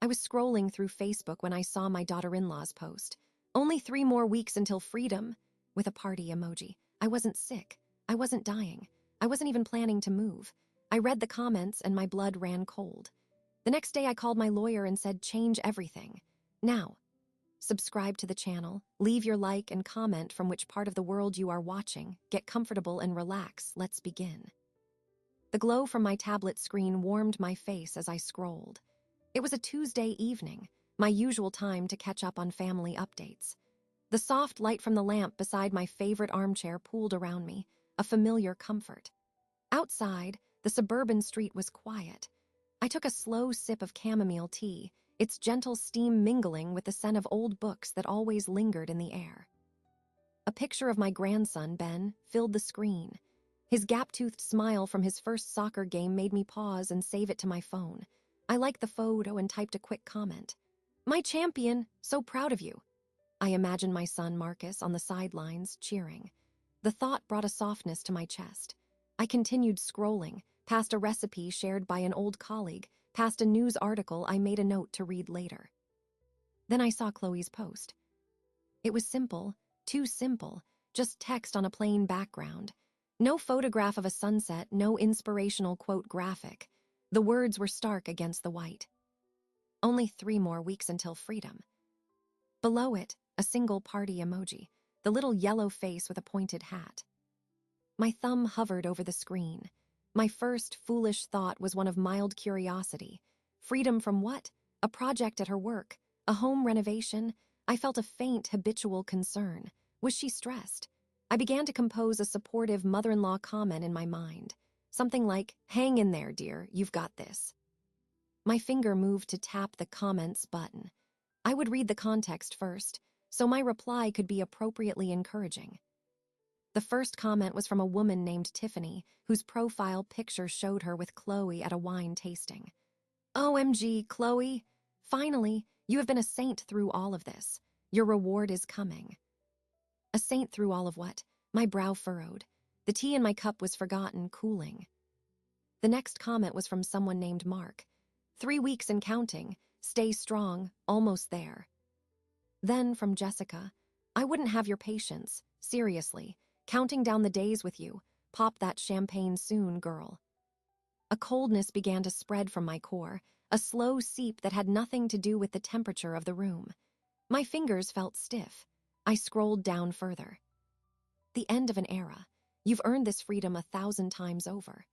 I was scrolling through Facebook when I saw my daughter-in-law's post. Only 3 more weeks until freedom, with a party emoji. I wasn't sick. I wasn't dying. I wasn't even planning to move. I read the comments and my blood ran cold. The next day I called my lawyer and said, change everything. Now, subscribe to the channel, leave your like and comment from which part of the world you are watching, get comfortable and relax, let's begin. The glow from my tablet screen warmed my face as I scrolled. It was a Tuesday evening, my usual time to catch up on family updates. The soft light from the lamp beside my favorite armchair pooled around me, a familiar comfort. Outside, the suburban street was quiet. I took a slow sip of chamomile tea, its gentle steam mingling with the scent of old books that always lingered in the air. A picture of my grandson, Ben, filled the screen. His gap-toothed smile from his first soccer game made me pause and save it to my phone. I liked the photo and typed a quick comment. "My champion, so proud of you." I imagined my son Marcus on the sidelines, cheering. The thought brought a softness to my chest. I continued scrolling, past a recipe shared by an old colleague, past a news article I made a note to read later. Then I saw Chloe's post. It was simple, too simple, just text on a plain background. No photograph of a sunset, no inspirational quote graphic. The words were stark against the white. Only 3 more weeks until freedom. Below it, a single party emoji, the little yellow face with a pointed hat. My thumb hovered over the screen. My first foolish thought was one of mild curiosity. Freedom from what? A project at her work? A home renovation? I felt a faint, habitual concern. Was she stressed? I began to compose a supportive mother-in-law comment in my mind. Something like, "Hang in there, dear, you've got this." My finger moved to tap the comments button. I would read the context first, so my reply could be appropriately encouraging. The first comment was from a woman named Tiffany, whose profile picture showed her with Chloe at a wine tasting. "OMG, Chloe! Finally, you have been a saint through all of this. Your reward is coming." A saint through all of what? My brow furrowed. The tea in my cup was forgotten, cooling. The next comment was from someone named Mark. 3 weeks and counting. Stay strong, almost there. Then from Jessica, "I wouldn't have your patience. Seriously. Counting down the days with you. Pop that champagne soon, girl." A coldness began to spread from my core, a slow seep that had nothing to do with the temperature of the room. My fingers felt stiff. I scrolled down further. "The end of an era. You've earned this freedom 1,000 times over.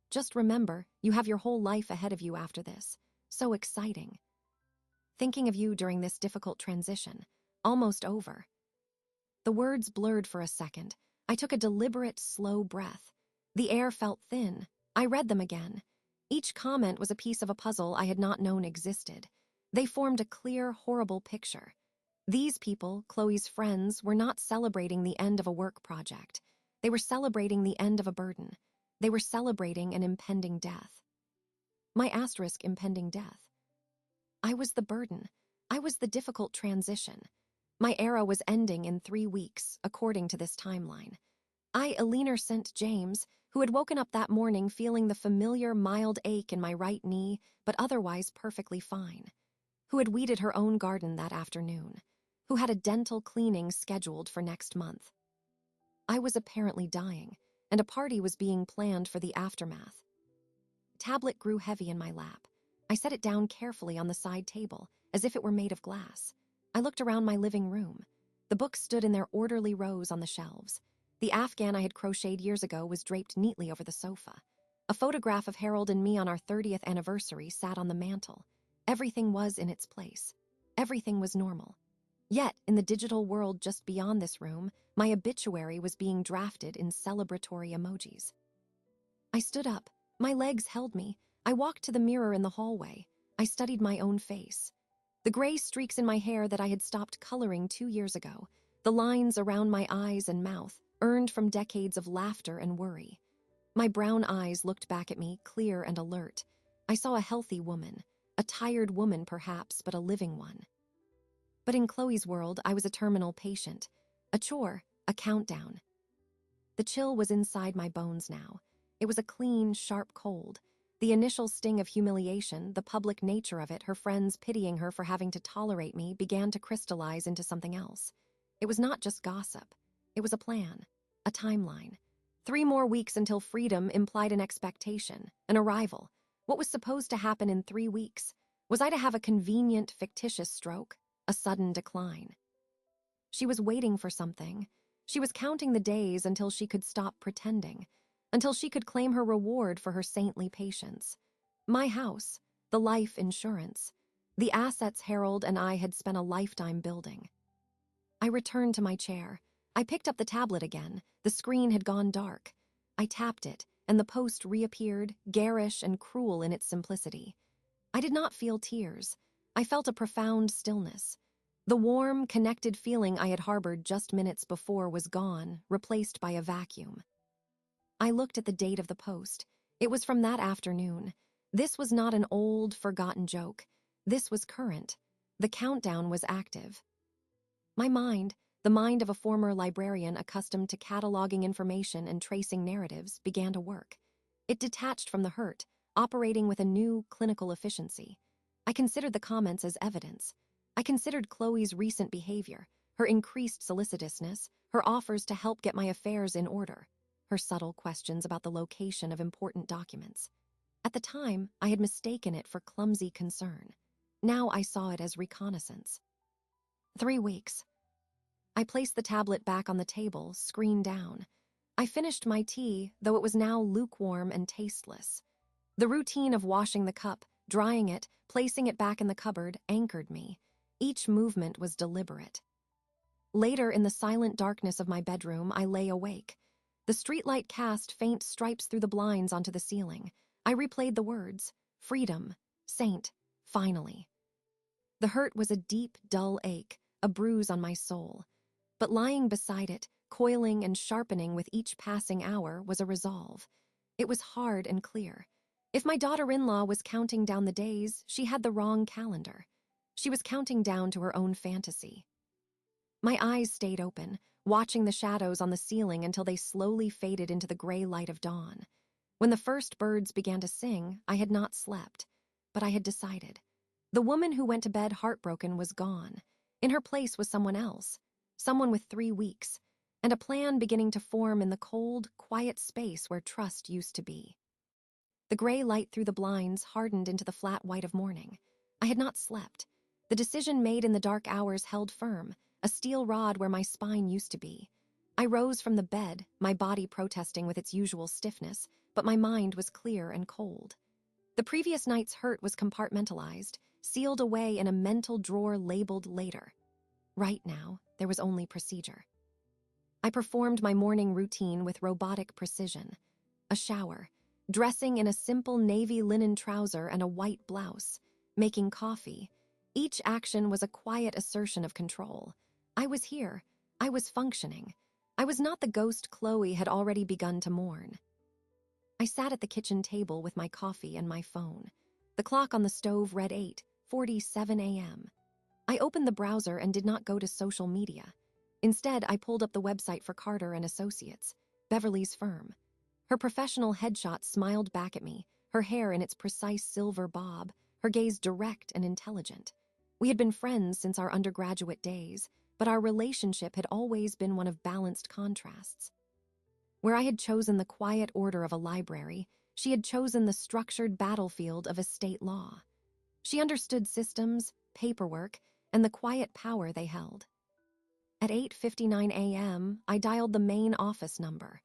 Just remember, you have your whole life ahead of you after this. So exciting. Thinking of you during this difficult transition. Almost over." The words blurred for a second. I took a deliberate, slow breath. The air felt thin. I read them again. Each comment was a piece of a puzzle I had not known existed. They formed a clear, horrible picture. These people, Chloe's friends, were not celebrating the end of a work project. They were celebrating the end of a burden. They were celebrating an impending death. My asterisk impending death. I was the burden. I was the difficult transition. My era was ending in 3 weeks, according to this timeline. I, Alina St. James, who had woken up that morning feeling the familiar mild ache in my right knee, but otherwise perfectly fine. Who had weeded her own garden that afternoon. Who had a dental cleaning scheduled for next month. I was apparently dying, and a party was being planned for the aftermath. The tablet grew heavy in my lap. I set it down carefully on the side table, as if it were made of glass. I looked around my living room. The books stood in their orderly rows on the shelves. The Afghan I had crocheted years ago was draped neatly over the sofa. A photograph of Harold and me on our 30th anniversary sat on the mantel. Everything was in its place. Everything was normal. Yet, in the digital world just beyond this room, my obituary was being drafted in celebratory emojis. I stood up. My legs held me. I walked to the mirror in the hallway. I studied my own face. The gray streaks in my hair that I had stopped coloring 2 years ago, the lines around my eyes and mouth, earned from decades of laughter and worry. My brown eyes looked back at me, clear and alert. I saw a healthy woman, a tired woman perhaps, but a living one. But in Chloe's world, I was a terminal patient, a chore, a countdown. The chill was inside my bones now. It was a clean, sharp cold. The initial sting of humiliation, the public nature of it, her friends pitying her for having to tolerate me, began to crystallize into something else. It was not just gossip. It was a plan, a timeline. 3 more weeks until freedom implied an expectation, an arrival. What was supposed to happen in 3 weeks? Was I to have a convenient, fictitious stroke? A sudden decline? She was waiting for something. She was counting the days until she could stop pretending, until she could claim her reward for her saintly patience. My house, the life insurance, the assets Harold and I had spent a lifetime building. I returned to my chair. I picked up the tablet again. The screen had gone dark. I tapped it, and the post reappeared, garish and cruel in its simplicity. I did not feel tears. I felt a profound stillness. The warm, connected feeling I had harbored just minutes before was gone, replaced by a vacuum. I looked at the date of the post. It was from that afternoon. This was not an old, forgotten joke. This was current. The countdown was active. My mind, the mind of a former librarian accustomed to cataloging information and tracing narratives, began to work. It detached from the hurt, operating with a new, clinical efficiency. I considered the comments as evidence. I considered Chloe's recent behavior, her increased solicitousness, her offers to help get my affairs in order, her subtle questions about the location of important documents. At the time, I had mistaken it for clumsy concern. Now I saw it as reconnaissance. 3 weeks. I placed the tablet back on the table, screen down. I finished my tea, though it was now lukewarm and tasteless. The routine of washing the cup, drying it, placing it back in the cupboard anchored me. Each movement was deliberate. Later, in the silent darkness of my bedroom, I lay awake. The streetlight cast faint stripes through the blinds onto the ceiling. I replayed the words, freedom, saint, finally. The hurt was a deep, dull ache, a bruise on my soul. But lying beside it, coiling and sharpening with each passing hour, was a resolve. It was hard and clear. If my daughter-in-law was counting down the days, she had the wrong calendar. She was counting down to her own fantasy. My eyes stayed open, watching the shadows on the ceiling until they slowly faded into the gray light of dawn. When the first birds began to sing, I had not slept, but I had decided. The woman who went to bed heartbroken was gone. In her place was someone else, someone with 3 weeks, and a plan beginning to form in the cold, quiet space where trust used to be. The gray light through the blinds hardened into the flat white of morning. I had not slept. The decision made in the dark hours held firm, a steel rod where my spine used to be. I rose from the bed, my body protesting with its usual stiffness, but my mind was clear and cold. The previous night's hurt was compartmentalized, sealed away in a mental drawer labeled later. Right now, there was only procedure. I performed my morning routine with robotic precision. A shower, dressing in a simple navy linen trouser and a white blouse, making coffee. Each action was a quiet assertion of control. I was here. I was functioning. I was not the ghost Chloe had already begun to mourn. I sat at the kitchen table with my coffee and my phone. The clock on the stove read 8:47 a.m. I opened the browser and did not go to social media. Instead, I pulled up the website for Carter and Associates, Beverly's firm. Her professional headshot smiled back at me, her hair in its precise silver bob, her gaze direct and intelligent. We had been friends since our undergraduate days, but our relationship had always been one of balanced contrasts. Where I had chosen the quiet order of a library, she had chosen the structured battlefield of estate law. She understood systems, paperwork, and the quiet power they held. At 8:59 a.m., I dialed the main office number.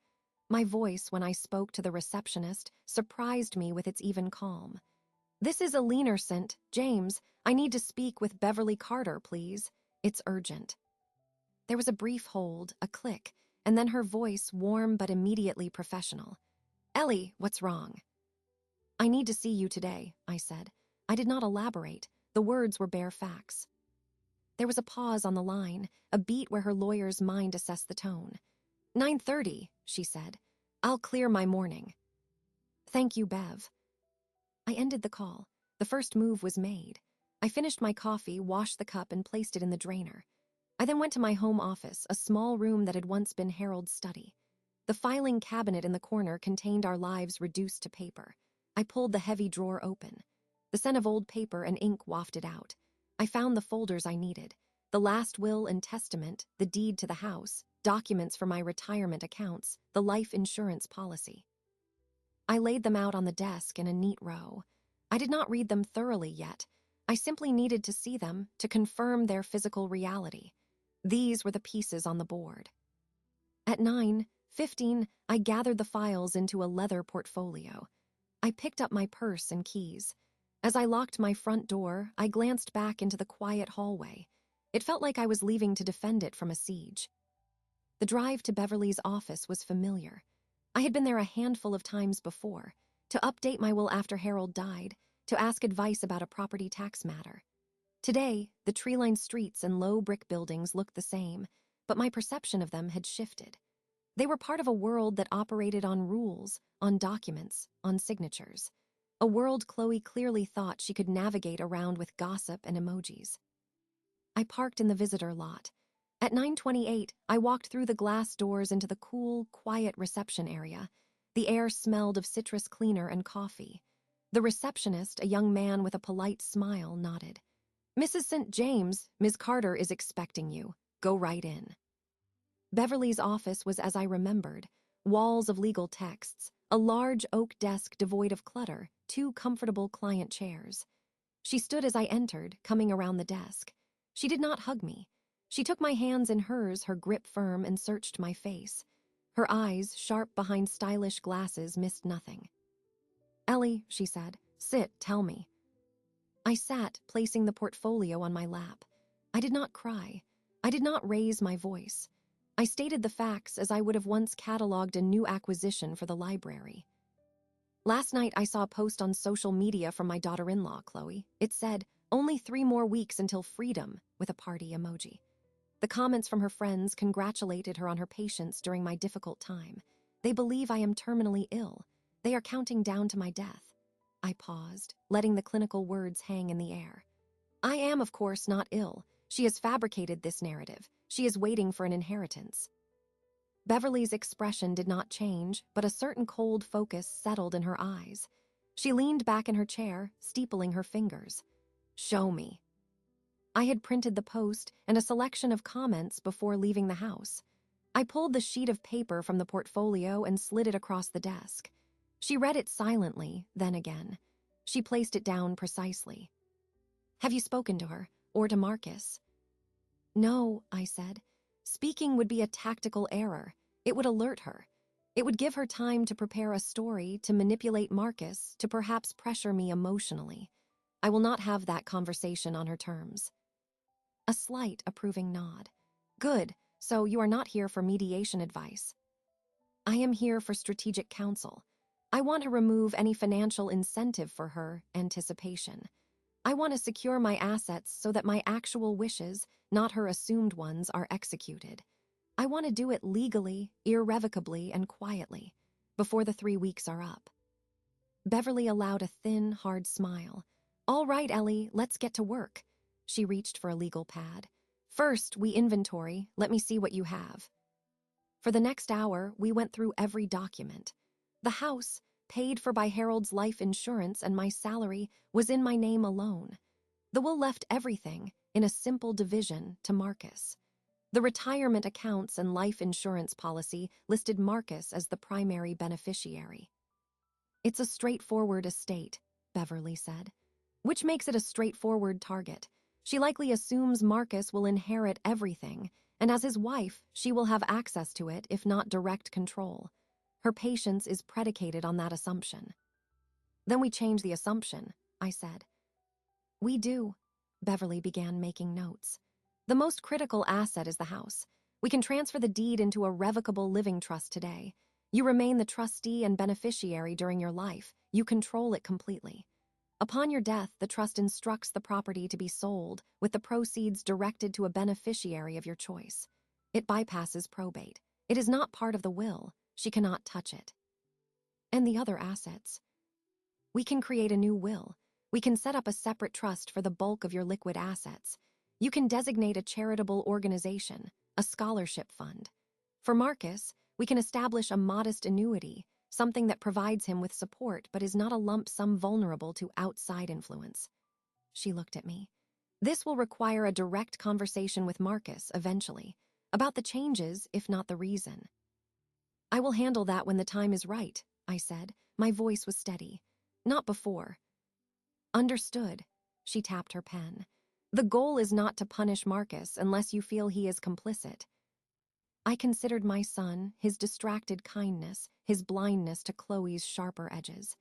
My voice, when I spoke to the receptionist, surprised me with its even calm. "This is Alenersant. James, I need to speak with Beverly Carter, please. It's urgent." There was a brief hold, a click, and then her voice, warm but immediately professional. "Ellie, what's wrong?" "I need to see you today," I said. I did not elaborate. The words were bare facts. There was a pause on the line, a beat where her lawyer's mind assessed the tone. 9:30, she said. "I'll clear my morning." "Thank you, Bev." I ended the call. The first move was made. I finished my coffee, washed the cup, and placed it in the drainer. I then went to my home office, a small room that had once been Harold's study. The filing cabinet in the corner contained our lives reduced to paper. I pulled the heavy drawer open. The scent of old paper and ink wafted out. I found the folders I needed: the last will and testament, the deed to the house, documents for my retirement accounts, the life insurance policy. I laid them out on the desk in a neat row. I did not read them thoroughly yet. I simply needed to see them to confirm their physical reality. These were the pieces on the board. At 9:15, I gathered the files into a leather portfolio. I picked up my purse and keys. As I locked my front door, I glanced back into the quiet hallway. It felt like I was leaving to defend it from a siege. The drive to Beverly's office was familiar. I had been there a handful of times before, to update my will after Harold died, to ask advice about a property tax matter. Today, the tree-lined streets and low brick buildings looked the same, but my perception of them had shifted. They were part of a world that operated on rules, on documents, on signatures. A world Chloe clearly thought she could navigate around with gossip and emojis. I parked in the visitor lot. At 9:28, I walked through the glass doors into the cool, quiet reception area. The air smelled of citrus cleaner and coffee. The receptionist, a young man with a polite smile, nodded. "Mrs. St. James, Ms. Carter is expecting you. Go right in." Beverly's office was as I remembered: walls of legal texts, a large oak desk devoid of clutter, 2 comfortable client chairs. She stood as I entered, coming around the desk. She did not hug me. She took my hands in hers, her grip firm, and searched my face. Her eyes, sharp behind stylish glasses, missed nothing. "Ellie," she said, "sit, tell me." I sat, placing the portfolio on my lap. I did not cry. I did not raise my voice. I stated the facts as I would have once catalogued a new acquisition for the library. "Last night I saw a post on social media from my daughter-in-law, Chloe. It said, 'Only 3 more weeks until freedom,' with a party emoji. The comments from her friends congratulated her on her patience during my difficult time. They believe I am terminally ill. They are counting down to my death." I paused, letting the clinical words hang in the air. "I am, of course, not ill. She has fabricated this narrative. She is waiting for an inheritance." Beverly's expression did not change, but a certain cold focus settled in her eyes. She leaned back in her chair, steepling her fingers. "Show me." I had printed the post and a selection of comments before leaving the house. I pulled the sheet of paper from the portfolio and slid it across the desk. She read it silently, then again. She placed it down precisely. "Have you spoken to her, or to Marcus?" "No," I said. "Speaking would be a tactical error. It would alert her. It would give her time to prepare a story, to manipulate Marcus, to perhaps pressure me emotionally. I will not have that conversation on her terms." A slight, approving nod. "Good, so you are not here for mediation advice." "I am here for strategic counsel. I want to remove any financial incentive for her anticipation. I want to secure my assets so that my actual wishes, not her assumed ones, are executed. I want to do it legally, irrevocably, and quietly, before the 3 weeks are up." Beverly allowed a thin, hard smile. "All right, Ellie, let's get to work." She reached for a legal pad. "First, we inventory. Let me see what you have." For the next hour, we went through every document. The house, paid for by Harold's life insurance and my salary, was in my name alone. The will left everything, in a simple division, to Marcus. The retirement accounts and life insurance policy listed Marcus as the primary beneficiary. "It's a straightforward estate," Beverly said. "Which makes it a straightforward target. She likely assumes Marcus will inherit everything, and as his wife, she will have access to it, if not direct control. Her patience is predicated on that assumption." "Then we change the assumption," I said. "We do." Beverly began making notes. "The most critical asset is the house. We can transfer the deed into a revocable living trust today. You remain the trustee and beneficiary during your life. You control it completely. Upon your death, the trust instructs the property to be sold, with the proceeds directed to a beneficiary of your choice. It bypasses probate. It is not part of the will. She cannot touch it." "And the other assets?" "We can create a new will. We can set up a separate trust for the bulk of your liquid assets. You can designate a charitable organization, a scholarship fund. For Marcus, we can establish a modest annuity, something that provides him with support but is not a lump sum vulnerable to outside influence. She looked at me. This will require a direct conversation with Marcus, eventually, about the changes, if not the reason. I will handle that when the time is right, I said. My voice was steady. Not before. Understood. She tapped her pen. The goal is not to punish Marcus unless you feel he is complicit. I considered my son, his distracted kindness, his blindness to Chloe's sharper edges.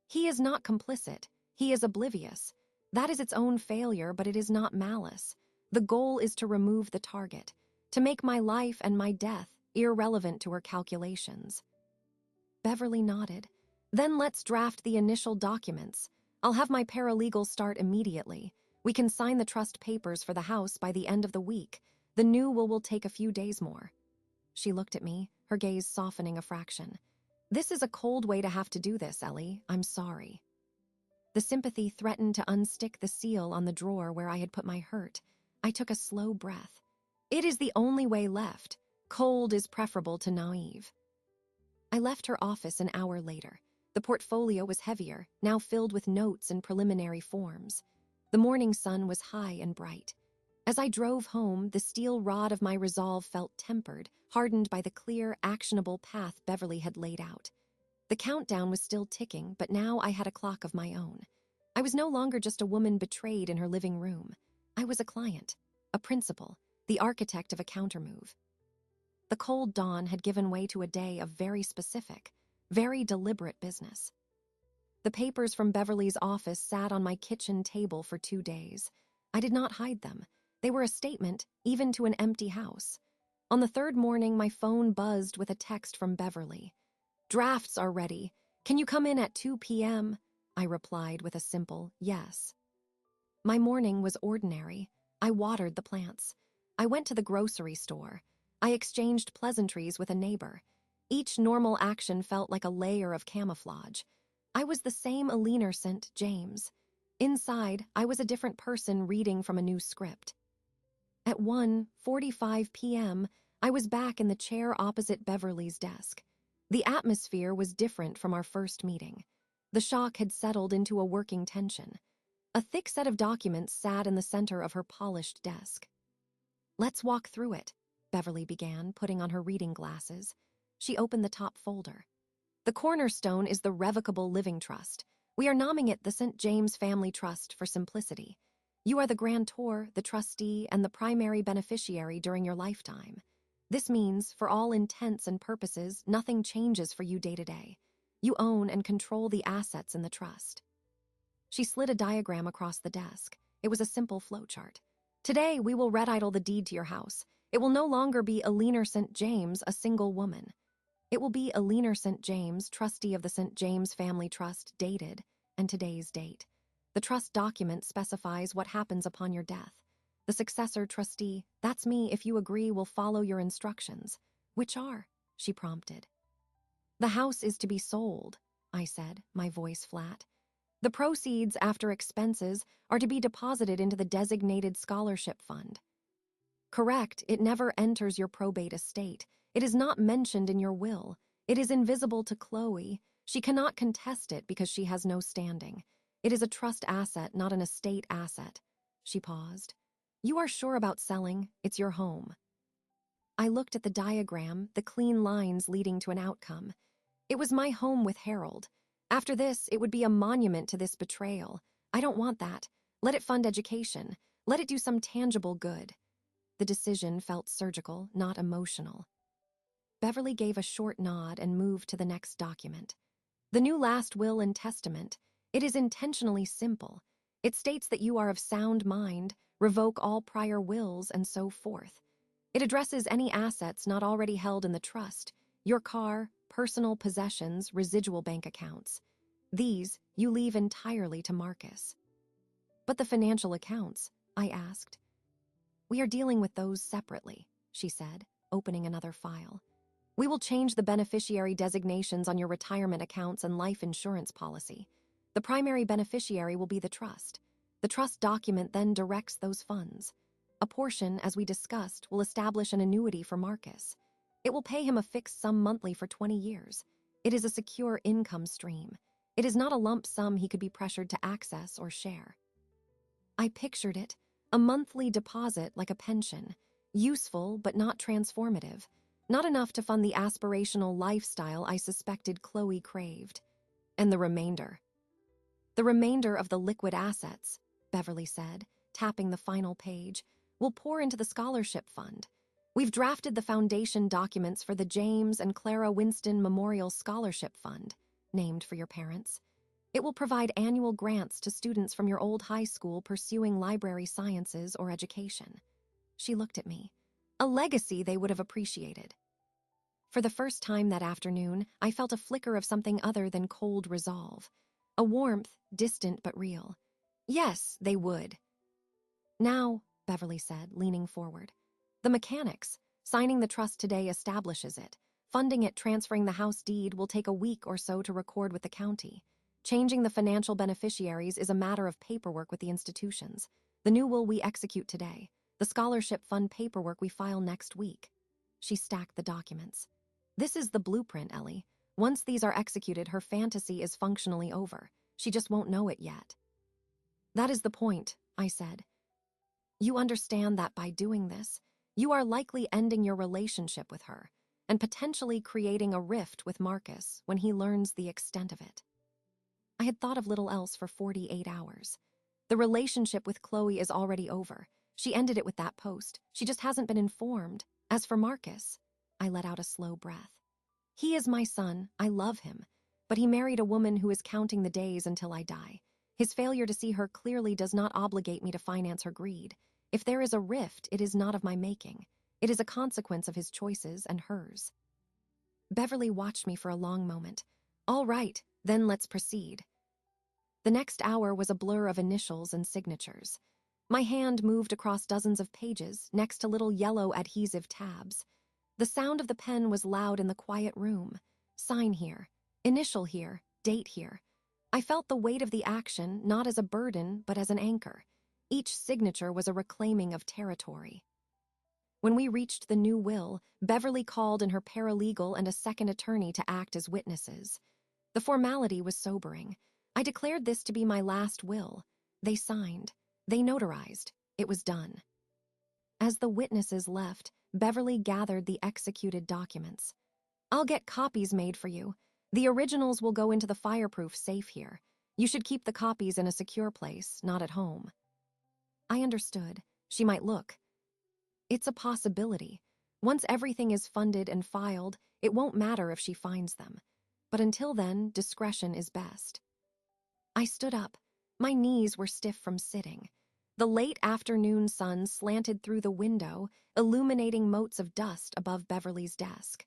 He is not complicit. He is oblivious. That is its own failure, but it is not malice. The goal is to remove the target, to make my life and my death irrelevant to her calculations. Beverly nodded. Then let's draft the initial documents. I'll have my paralegal start immediately. We can sign the trust papers for the house by the end of the week. The new will take a few days more. She looked at me, her gaze softening a fraction. This is a cold way to have to do this, Ellie. I'm sorry. The sympathy threatened to unstick the seal on the drawer where I had put my hurt. I took a slow breath. It is the only way left. Cold is preferable to naive. I left her office an hour later. The portfolio was heavier, now filled with notes and preliminary forms. The morning sun was high and bright. As I drove home, the steel rod of my resolve felt tempered, hardened by the clear, actionable path Beverly had laid out. The countdown was still ticking, but now I had a clock of my own. I was no longer just a woman betrayed in her living room. I was a client, a principal, the architect of a countermove. The cold dawn had given way to a day of very specific, very deliberate business. The papers from Beverly's office sat on my kitchen table for 2 days. I did not hide them. They were a statement, even to an empty house. On the third morning, my phone buzzed with a text from Beverly. Drafts are ready. Can you come in at 2 p.m.? I replied with a simple yes. My morning was ordinary. I watered the plants. I went to the grocery store. I exchanged pleasantries with a neighbor. Each normal action felt like a layer of camouflage. I was the same Alina St. James. Inside, I was a different person reading from a new script. At 1:45 p.m., I was back in the chair opposite Beverly's desk. The atmosphere was different from our first meeting. The shock had settled into a working tension. A thick set of documents sat in the center of her polished desk. Let's walk through it, Beverly began, putting on her reading glasses. She opened the top folder. The cornerstone is the Revocable Living Trust. We are naming it the St. James Family Trust for simplicity. You are the grantor, the trustee, and the primary beneficiary during your lifetime. This means, for all intents and purposes, nothing changes for you day to day. You own and control the assets in the trust. She slid a diagram across the desk. It was a simple flowchart. Today, we will red idle the deed to your house. It will no longer be Alina St. James, a single woman. It will be Alina St. James, trustee of the St. James Family Trust, dated, and today's date. The trust document specifies what happens upon your death. The successor trustee, that's me, if you agree, will follow your instructions. Which are? She prompted. The house is to be sold, I said, my voice flat. The proceeds, after expenses, are to be deposited into the designated scholarship fund. Correct, it never enters your probate estate. It is not mentioned in your will. It is invisible to Chloe. She cannot contest it because she has no standing. It is a trust asset, not an estate asset. She paused. You are sure about selling? It's your home. I looked at the diagram, the clean lines leading to an outcome. It was my home with Harold. After this, it would be a monument to this betrayal. I don't want that. Let it fund education. Let it do some tangible good. The decision felt surgical, not emotional. Beverly gave a short nod and moved to the next document. The new last will and testament. It is intentionally simple. It states that you are of sound mind, revoke all prior wills, and so forth. It addresses any assets not already held in the trust, your car, personal possessions, residual bank accounts. These you leave entirely to Marcus. But the financial accounts, I asked. We are dealing with those separately, she said, opening another file. We will change the beneficiary designations on your retirement accounts and life insurance policy. The primary beneficiary will be the trust. The trust document then directs those funds. A portion, as we discussed, will establish an annuity for Marcus. It will pay him a fixed sum monthly for 20 years. It is a secure income stream. It is not a lump sum he could be pressured to access or share. I pictured it, a monthly deposit like a pension, useful but not transformative, not enough to fund the aspirational lifestyle I suspected Chloe craved. And the remainder. The remainder of the liquid assets, Beverly said, tapping the final page, will pour into the scholarship fund. We've drafted the foundation documents for the James and Clara Winston Memorial Scholarship Fund, named for your parents. It will provide annual grants to students from your old high school pursuing library sciences or education. She looked at me. A legacy they would have appreciated. For the first time that afternoon, I felt a flicker of something other than cold resolve. A warmth, distant but real. Yes, they would. Now, Beverly said, leaning forward. The mechanics. Signing the trust today establishes it. Funding it, transferring the house deed will take a week or so to record with the county. Changing the financial beneficiaries is a matter of paperwork with the institutions. The new will we execute today. The scholarship fund paperwork we file next week. She stacked the documents. This is the blueprint, Ellie. Once these are executed, her fantasy is functionally over. She just won't know it yet. That is the point, I said. You understand that by doing this, you are likely ending your relationship with her and potentially creating a rift with Marcus when he learns the extent of it. I had thought of little else for 48 hours. The relationship with Chloe is already over. She ended it with that post. She just hasn't been informed. As for Marcus, I let out a slow breath. He is my son. I love him. But he married a woman who is counting the days until I die. His failure to see her clearly does not obligate me to finance her greed. If there is a rift, it is not of my making. It is a consequence of his choices and hers. Beverly watched me for a long moment. All right, then let's proceed. The next hour was a blur of initials and signatures. My hand moved across dozens of pages next to little yellow adhesive tabs. The sound of the pen was loud in the quiet room. Sign here, initial here, date here. I felt the weight of the action not as a burden but as an anchor. Each signature was a reclaiming of territory. When we reached the new will, Beverly called in her paralegal and a second attorney to act as witnesses. The formality was sobering. I declared this to be my last will. They signed. They notarized. It was done. As the witnesses left, Beverly gathered the executed documents. I'll get copies made for you. The originals will go into the fireproof safe here. You should keep the copies in a secure place, not at home. I understood. She might look. It's a possibility. Once everything is funded and filed, it won't matter if she finds them. But until then, discretion is best. I stood up. My knees were stiff from sitting. The late afternoon sun slanted through the window, illuminating motes of dust above Beverly's desk.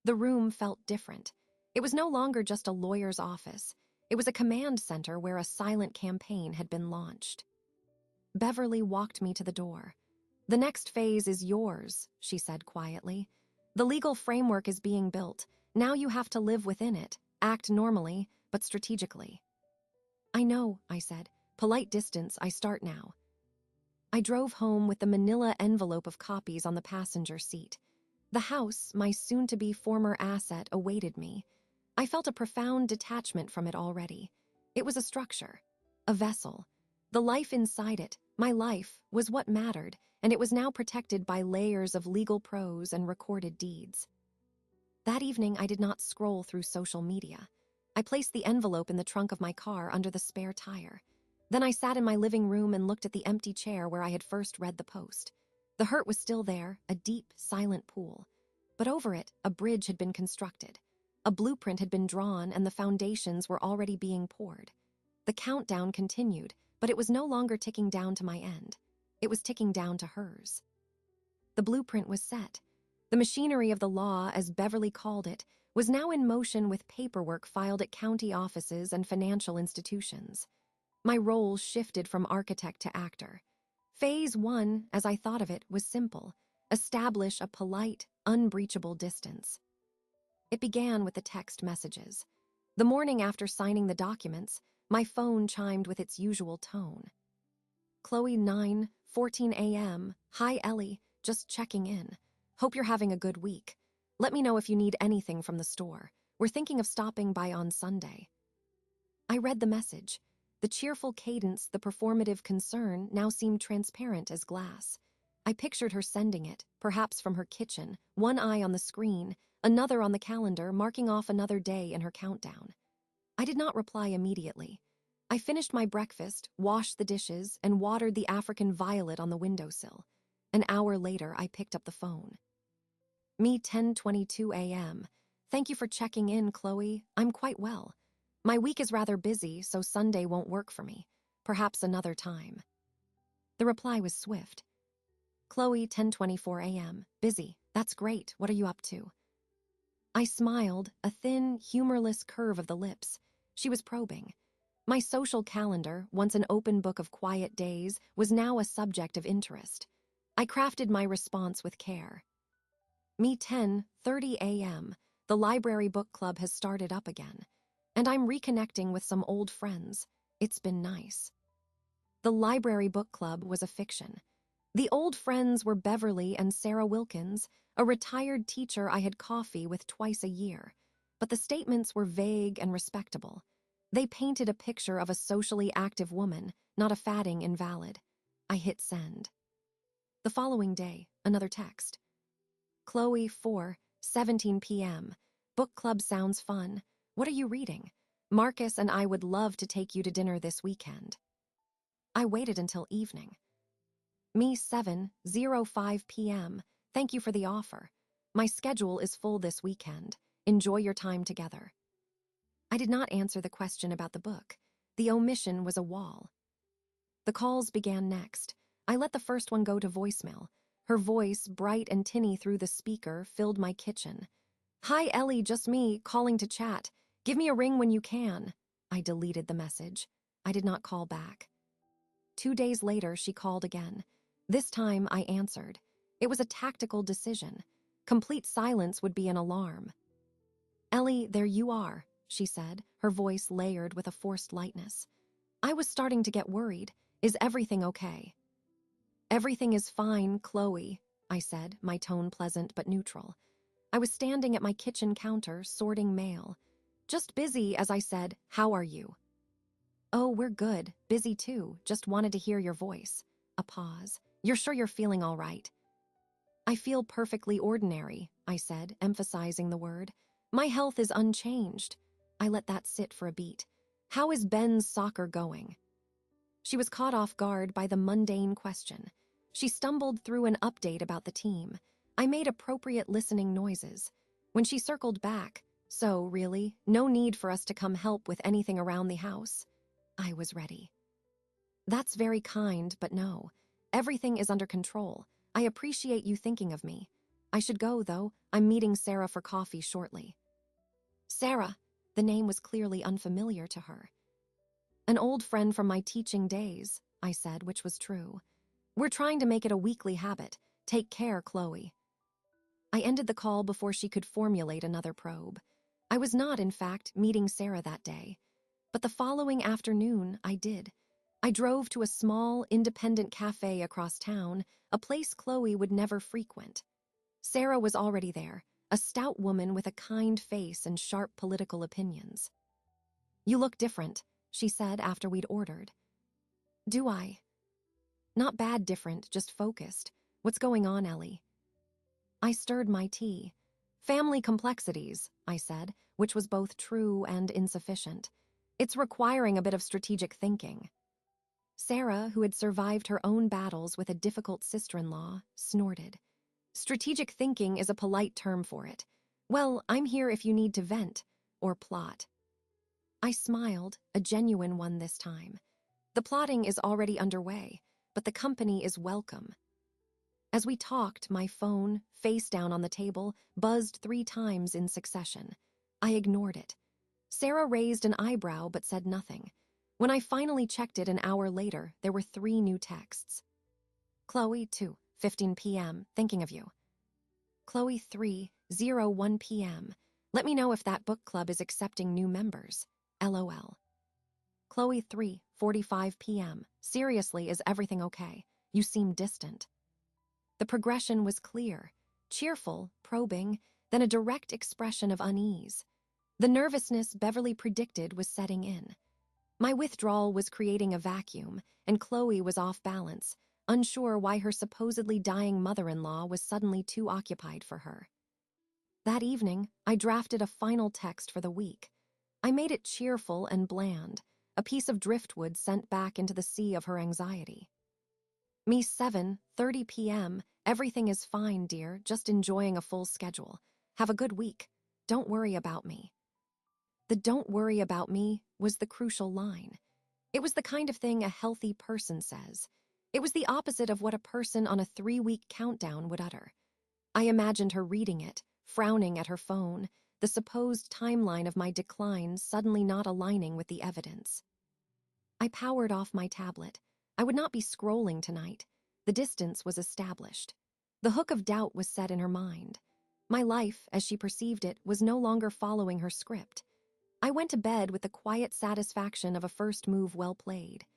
The room felt different. It was no longer just a lawyer's office. It was a command center where a silent campaign had been launched. Beverly walked me to the door. The next phase is yours, she said quietly. The legal framework is being built. Now you have to live within it, act normally, but strategically. I know, I said. Polite distance, I start now. I drove home with the manila envelope of copies on the passenger seat. The house, my soon-to-be former asset, awaited me. I felt a profound detachment from it already. It was a structure, a vessel. The life inside it, my life, was what mattered, and it was now protected by layers of legal prose and recorded deeds. That evening, I did not scroll through social media. I placed the envelope in the trunk of my car under the spare tire. Then I sat in my living room and looked at the empty chair where I had first read the post. The hurt was still there, a deep, silent pool. But over it, a bridge had been constructed. A blueprint had been drawn and the foundations were already being poured. The countdown continued, but it was no longer ticking down to my end. It was ticking down to hers. The blueprint was set. The machinery of the law, as Beverly called it, was now in motion with paperwork filed at county offices and financial institutions. My role shifted from architect to actor. Phase 1, as I thought of it, was simple: establish a polite, unbreachable distance. It began with the text messages. The morning after signing the documents, my phone chimed with its usual tone. Chloe, 9:14 a.m. Hi, Ellie. Just checking in. Hope you're having a good week. Let me know if you need anything from the store. We're thinking of stopping by on Sunday. I read the message. The cheerful cadence, the performative concern now seemed transparent as glass. I pictured her sending it, perhaps from her kitchen, one eye on the screen, another on the calendar, marking off another day in her countdown. I did not reply immediately. I finished my breakfast, washed the dishes, and watered the African violet on the windowsill. An hour later, I picked up the phone. Me, 10:22 a.m. Thank you for checking in, Chloe. I'm quite well. My week is rather busy, so Sunday won't work for me. Perhaps another time. The reply was swift. Chloe, 10:24 a.m. Busy. That's great. What are you up to? I smiled, a thin, humorless curve of the lips. She was probing. My social calendar, once an open book of quiet days, was now a subject of interest. I crafted my response with care. Me, 10:30 a.m. The library book club has started up again, and I'm reconnecting with some old friends. It's been nice. The library book club was a fiction. The old friends were Beverly and Sarah Wilkins, a retired teacher I had coffee with twice a year, but the statements were vague and respectable. They painted a picture of a socially active woman, not a fatting invalid. I hit send. The following day, another text. Chloe, 4:17 p.m. Book club sounds fun. What are you reading? Marcus and I would love to take you to dinner this weekend. I waited until evening. Me, 7:05 p.m. Thank you for the offer. My schedule is full this weekend. Enjoy your time together. I did not answer the question about the book. The omission was a wall. The calls began next. I let the first one go to voicemail. Her voice, bright and tinny through the speaker, filled my kitchen. Hi, Ellie, just me, calling to chat. Give me a ring when you can. I deleted the message. I did not call back. 2 days later, she called again. This time, I answered. It was a tactical decision. Complete silence would be an alarm. Ellie, there you are, she said, her voice layered with a forced lightness. I was starting to get worried. Is everything okay? Everything is fine, Chloe, I said, my tone pleasant but neutral. I was standing at my kitchen counter, sorting mail. Just busy, as I said, how are you? Oh, we're good. Busy too. Just wanted to hear your voice. A pause. You're sure you're feeling all right? I feel perfectly ordinary, I said, emphasizing the word. My health is unchanged. I let that sit for a beat. How is Ben's soccer going? She was caught off guard by the mundane question. She stumbled through an update about the team. I made appropriate listening noises. When she circled back, so, really, no need for us to come help with anything around the house. I was ready. That's very kind, but no. Everything is under control. I appreciate you thinking of me. I should go, though. I'm meeting Sarah for coffee shortly. Sarah. The name was clearly unfamiliar to her. An old friend from my teaching days, I said, which was true. We're trying to make it a weekly habit. Take care, Chloe. I ended the call before she could formulate another probe. I was not, in fact, meeting Sarah that day. But the following afternoon, I did. I drove to a small, independent cafe across town, a place Chloe would never frequent. Sarah was already there, a stout woman with a kind face and sharp political opinions. You look different, she said after we'd ordered. Do I? Not bad different, just focused. What's going on, Ellie? I stirred my tea. Family complexities, I said, which was both true and insufficient. It's requiring a bit of strategic thinking. Sarah, who had survived her own battles with a difficult sister-in-law, snorted. Strategic thinking is a polite term for it. Well, I'm here if you need to vent, or plot. I smiled, a genuine one this time. The plotting is already underway, but the company is welcome. As we talked, my phone, face down on the table, buzzed 3 times in succession. I ignored it. Sarah raised an eyebrow but said nothing. When I finally checked it an hour later, there were 3 new texts. Chloe, 2:15 p.m., thinking of you. Chloe, 3:01 p.m. Let me know if that book club is accepting new members. LOL. Chloe, 3:45 p.m. Seriously, is everything okay? You seem distant. The progression was clear, cheerful, probing, then a direct expression of unease. The nervousness Beverly predicted was setting in. My withdrawal was creating a vacuum, and Chloe was off balance, unsure why her supposedly dying mother-in-law was suddenly too occupied for her. That evening, I drafted a final text for the week. I made it cheerful and bland, a piece of driftwood sent back into the sea of her anxiety. Me 7:30 p.m., everything is fine, dear, just enjoying a full schedule. Have a good week. Don't worry about me. The "don't worry about me" was the crucial line. It was the kind of thing a healthy person says. It was the opposite of what a person on a 3-week countdown would utter. I imagined her reading it, frowning at her phone, the supposed timeline of my decline suddenly not aligning with the evidence. I powered off my tablet. I would not be scrolling tonight. The distance was established. The hook of doubt was set in her mind. My life, as she perceived it, was no longer following her script. I went to bed with the quiet satisfaction of a first move well played.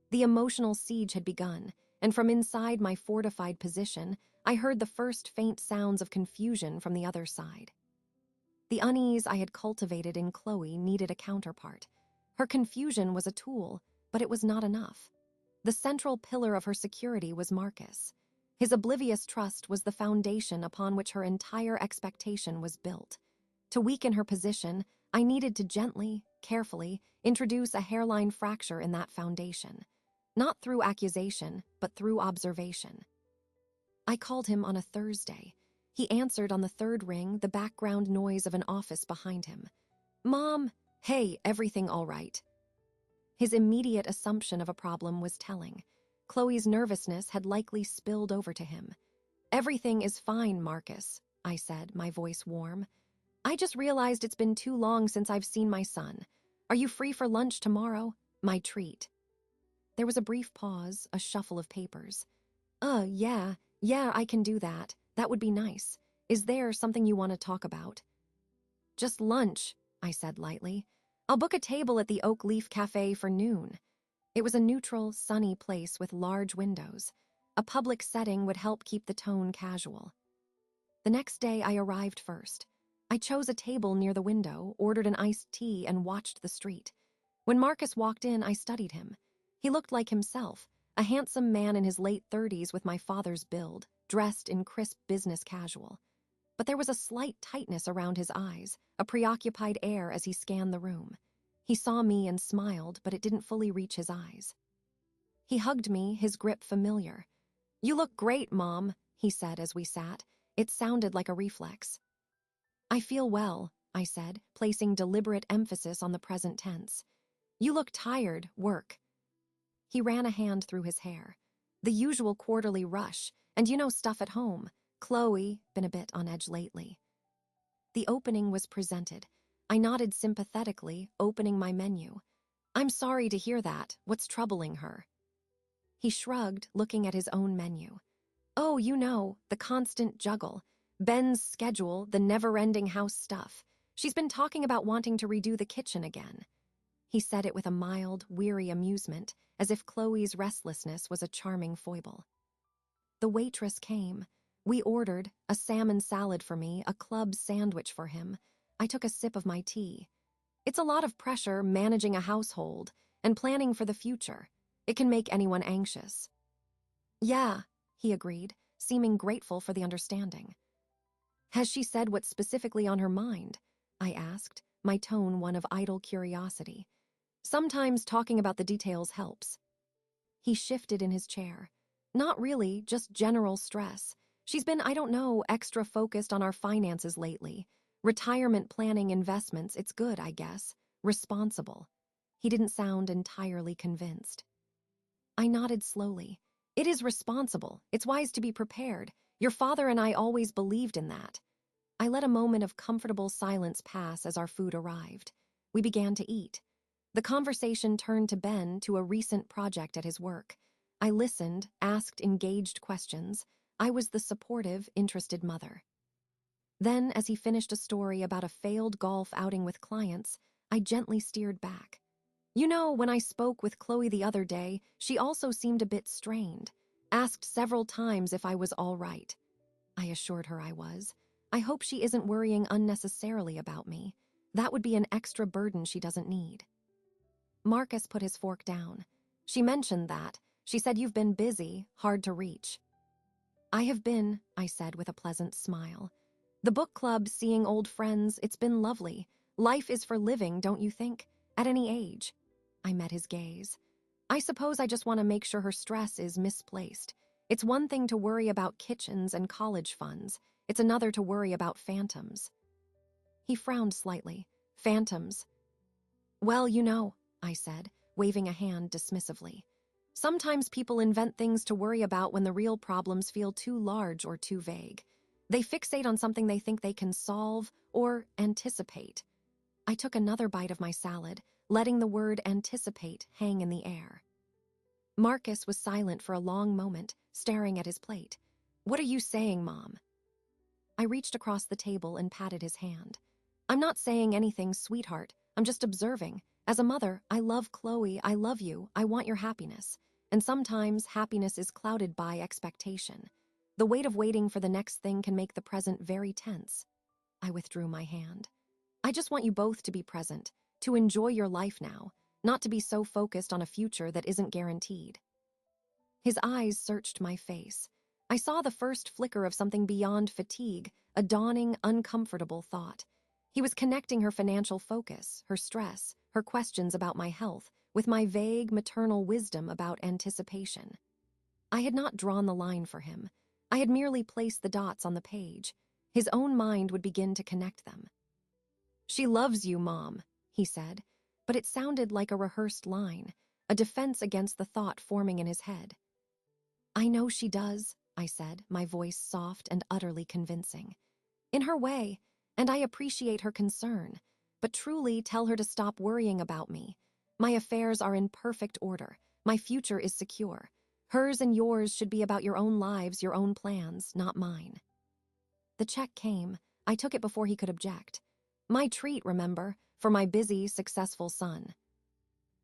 The emotional siege had begun, and from inside my fortified position, I heard the first faint sounds of confusion from the other side. The unease I had cultivated in Chloe needed a counterpart. Her confusion was a tool, but it was not enough. The central pillar of her security was Marcus. His oblivious trust was the foundation upon which her entire expectation was built. To weaken her position, I needed to gently, carefully, introduce a hairline fracture in that foundation. Not through accusation, but through observation. I called him on a Thursday. He answered on the third ring, the background noise of an office behind him. "Mom, hey, everything all right?" His immediate assumption of a problem was telling. Chloe's nervousness had likely spilled over to him. "Everything is fine, Marcus," I said, my voice warm. "I just realized it's been too long since I've seen my son. Are you free for lunch tomorrow? My treat." There was a brief pause, a shuffle of papers. Yeah, I can do that. That would be nice. Is there something you want to talk about?" "Just lunch," I said lightly. "I'll book a table at the Oak Leaf Cafe for noon." It was a neutral, sunny place with large windows. A public setting would help keep the tone casual. The next day, I arrived first. I chose a table near the window, ordered an iced tea, and watched the street. When Marcus walked in, I studied him. He looked like himself, a handsome man in his late 30s with my father's build, dressed in crisp business casual. But there was a slight tightness around his eyes, a preoccupied air as he scanned the room. He saw me and smiled, but it didn't fully reach his eyes. He hugged me, his grip familiar. "You look great, Mom," he said as we sat. It sounded like a reflex. "I feel well," I said, placing deliberate emphasis on the present tense. "You look tired, work." He ran a hand through his hair. "The usual quarterly rush, and stuff at home. Chloe, been a bit on edge lately." The opening was presented. I nodded sympathetically, opening my menu. "I'm sorry to hear that. What's troubling her?" He shrugged, looking at his own menu. "Oh, the constant juggle. Ben's schedule, the never-ending house stuff. She's been talking about wanting to redo the kitchen again." He said it with a mild, weary amusement, as if Chloe's restlessness was a charming foible. The waitress came. We ordered a salmon salad for me, a club sandwich for him. I took a sip of my tea. It's a lot of pressure managing a household and planning for the future. It can make anyone anxious. "Yeah," he agreed, seeming grateful for the understanding. "Has she said what's specifically on her mind?" I asked, my tone one of idle curiosity. "Sometimes talking about the details helps." He shifted in his chair. "Not really, just general stress. She's been, extra focused on our finances lately. Retirement planning, investments, it's good, I guess. Responsible." He didn't sound entirely convinced. I nodded slowly. "It is responsible. It's wise to be prepared. Your father and I always believed in that." I let a moment of comfortable silence pass as our food arrived. We began to eat. The conversation turned to Ben, to a recent project at his work. I listened, asked engaged questions. I was the supportive, interested mother. Then, as he finished a story about a failed golf outing with clients, I gently steered back. When I spoke with Chloe the other day, she also seemed a bit strained. Asked several times if I was all right. I assured her I was. I hope she isn't worrying unnecessarily about me. That would be an extra burden she doesn't need. Marcus put his fork down. She mentioned that. She said you've been busy, hard to reach. I have been, I said with a pleasant smile. The book club, seeing old friends, it's been lovely. Life is for living, don't you think? At any age. I met his gaze. I suppose I just want to make sure her stress is misplaced. It's one thing to worry about kitchens and college funds. It's another to worry about phantoms. He frowned slightly. Phantoms. Well, I said, waving a hand dismissively. Sometimes people invent things to worry about when the real problems feel too large or too vague. They fixate on something they think they can solve or anticipate. I took another bite of my salad, letting the word anticipate hang in the air. Marcus was silent for a long moment, staring at his plate. What are you saying, Mom? I reached across the table and patted his hand. I'm not saying anything, sweetheart. I'm just observing. As a mother, I love Chloe, I love you, I want your happiness. And sometimes happiness is clouded by expectation. The weight of waiting for the next thing can make the present very tense. I withdrew my hand. I just want you both to be present, to enjoy your life now, not to be so focused on a future that isn't guaranteed. His eyes searched my face. I saw the first flicker of something beyond fatigue, a dawning, uncomfortable thought. He was connecting her financial focus, her stress, her questions about my health, with my vague maternal wisdom about anticipation. I had not drawn the line for him. I had merely placed the dots on the page. His own mind would begin to connect them. She loves you, Mom, he said, but it sounded like a rehearsed line, a defense against the thought forming in his head. I know she does, I said, my voice soft and utterly convincing. In her way, and I appreciate her concern, but truly tell her to stop worrying about me. My affairs are in perfect order. My future is secure. Hers and yours should be about your own lives, your own plans, not mine. The check came. I took it before he could object. My treat, remember, for my busy, successful son.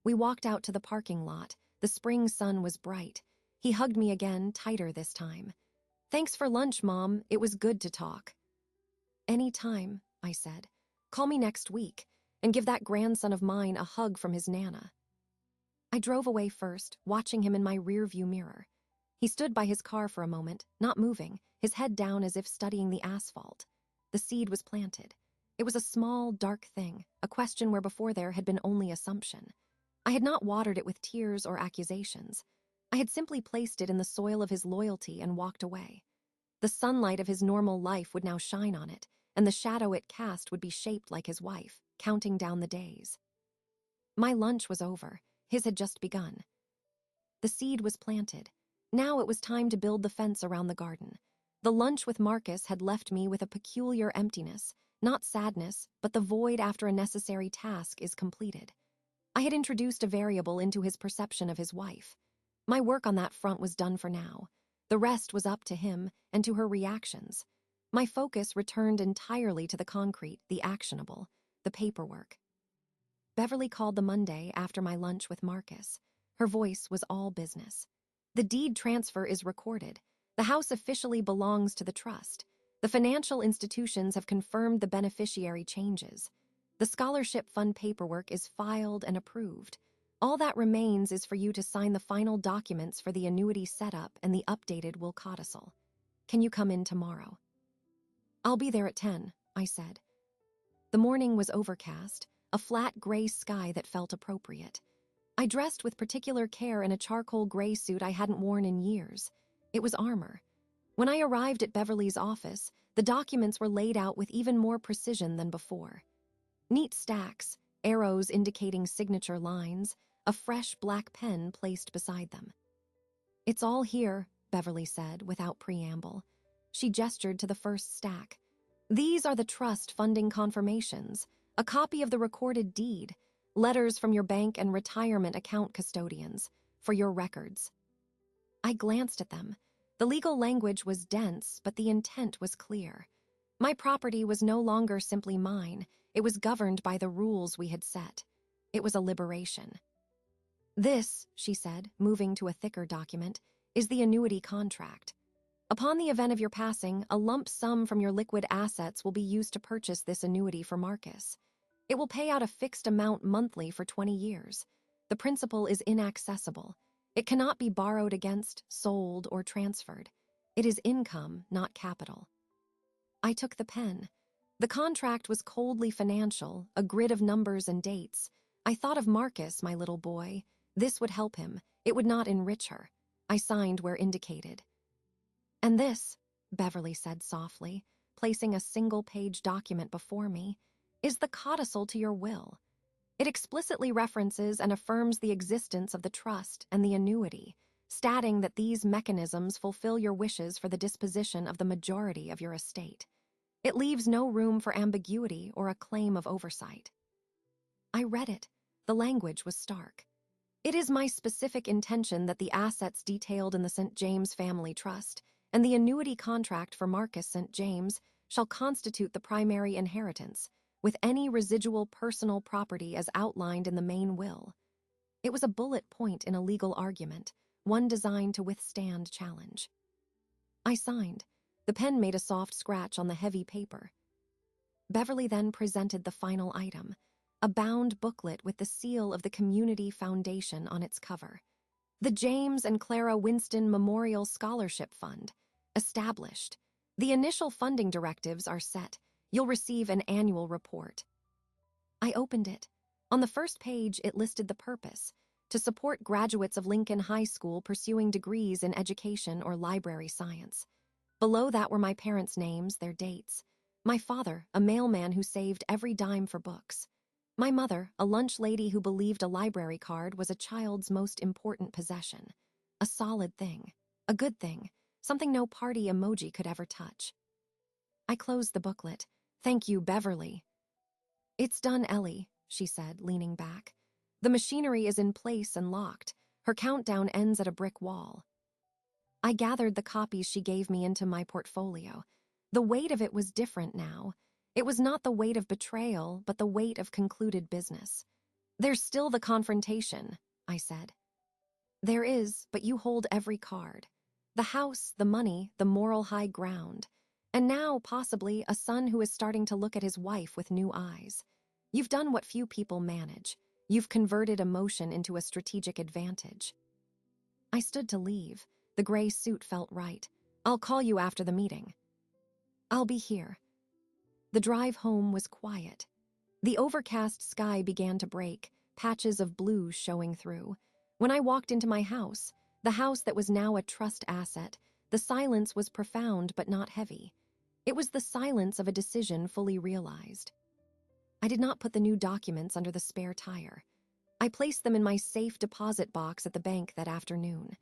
We walked out to the parking lot. The spring sun was bright. He hugged me again, tighter this time. Thanks for lunch, Mom. It was good to talk. Any time, I said. Call me next week, and give that grandson of mine a hug from his Nana. I drove away first, watching him in my rearview mirror. He stood by his car for a moment, not moving, his head down as if studying the asphalt. The seed was planted. It was a small, dark thing, a question where before there had been only assumption. I had not watered it with tears or accusations. I had simply placed it in the soil of his loyalty and walked away. The sunlight of his normal life would now shine on it, and the shadow it cast would be shaped like his wife, counting down the days. My lunch was over. His had just begun. The seed was planted. Now it was time to build the fence around the garden. The lunch with Marcus had left me with a peculiar emptiness, not sadness, but the void after a necessary task is completed. I had introduced a variable into his perception of his wife. My work on that front was done for now. The rest was up to him and to her reactions. My focus returned entirely to the concrete, the actionable, the paperwork. Beverly called the Monday after my lunch with Marcus. Her voice was all business. The deed transfer is recorded. The house officially belongs to the trust. The financial institutions have confirmed the beneficiary changes. The scholarship fund paperwork is filed and approved. All that remains is for you to sign the final documents for the annuity setup and the updated will codicil. Can you come in tomorrow? I'll be there at 10, I said. The morning was overcast, a flat gray sky that felt appropriate. I dressed with particular care in a charcoal gray suit I hadn't worn in years. It was armor. When I arrived at Beverly's office, the documents were laid out with even more precision than before. Neat stacks, arrows indicating signature lines, a fresh black pen placed beside them. It's all here, Beverly said without preamble. She gestured to the first stack. These are the trust funding confirmations, a copy of the recorded deed, letters from your bank and retirement account custodians, for your records. I glanced at them. The legal language was dense, but the intent was clear. My property was no longer simply mine. It was governed by the rules we had set. It was a liberation. This, she said, moving to a thicker document, is the annuity contract. Upon the event of your passing, a lump sum from your liquid assets will be used to purchase this annuity for Marcus. It will pay out a fixed amount monthly for 20 years. The principal is inaccessible. It cannot be borrowed against, sold, or transferred. It is income, not capital. I took the pen. The contract was coldly financial, a grid of numbers and dates. I thought of Marcus, my little boy. This would help him. It would not enrich her. I signed where indicated. And this, Beverly said softly, placing a single-page document before me, is the codicil to your will. It explicitly references and affirms the existence of the trust and the annuity, stating that these mechanisms fulfill your wishes for the disposition of the majority of your estate. It leaves no room for ambiguity or a claim of oversight. I read it. The language was stark. It is my specific intention that the assets detailed in the St. James Family Trust and the annuity contract for Marcus St. James shall constitute the primary inheritance, with any residual personal property as outlined in the main will. It was a bullet point in a legal argument, one designed to withstand challenge. I signed. The pen made a soft scratch on the heavy paper. Beverly then presented the final item, a bound booklet with the seal of the Community Foundation on its cover. The James and Clara Winston Memorial Scholarship Fund, established. The initial funding directives are set. You'll receive an annual report. I opened it. On the first page, it listed the purpose: to support graduates of Lincoln High School pursuing degrees in education or library science. Below that were my parents' names, their dates. My father, a mailman who saved every dime for books. My mother, a lunch lady who believed a library card was a child's most important possession. A solid thing. A good thing. Something no party emoji could ever touch. I closed the booklet. Thank you, Beverly. It's done, Ellie, she said, leaning back. The machinery is in place and locked. Her countdown ends at a brick wall. I gathered the copies she gave me into my portfolio. The weight of it was different now. It was not the weight of betrayal, but the weight of concluded business. There's still the confrontation, I said. There is, but you hold every card. The house, the money, the moral high ground. And now, possibly, a son who is starting to look at his wife with new eyes. You've done what few people manage. You've converted emotion into a strategic advantage. I stood to leave. The gray suit felt right. I'll call you after the meeting. I'll be here. The drive home was quiet. The overcast sky began to break, patches of blue showing through. When I walked into my house, the house that was now a trust asset, the silence was profound but not heavy. It was the silence of a decision fully realized. I did not put the new documents under the spare tire. I placed them in my safe deposit box at the bank that afternoon.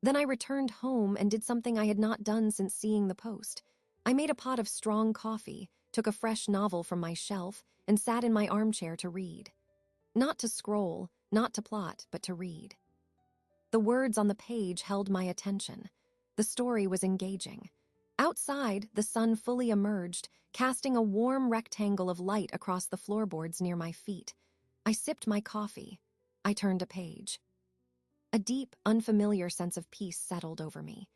Then I returned home and did something I had not done since seeing the post. I made a pot of strong coffee, took a fresh novel from my shelf, and sat in my armchair to read. Not to scroll, not to plot, but to read. The words on the page held my attention. The story was engaging. Outside, the sun fully emerged, casting a warm rectangle of light across the floorboards near my feet. I sipped my coffee. I turned a page. A deep, unfamiliar sense of peace settled over me.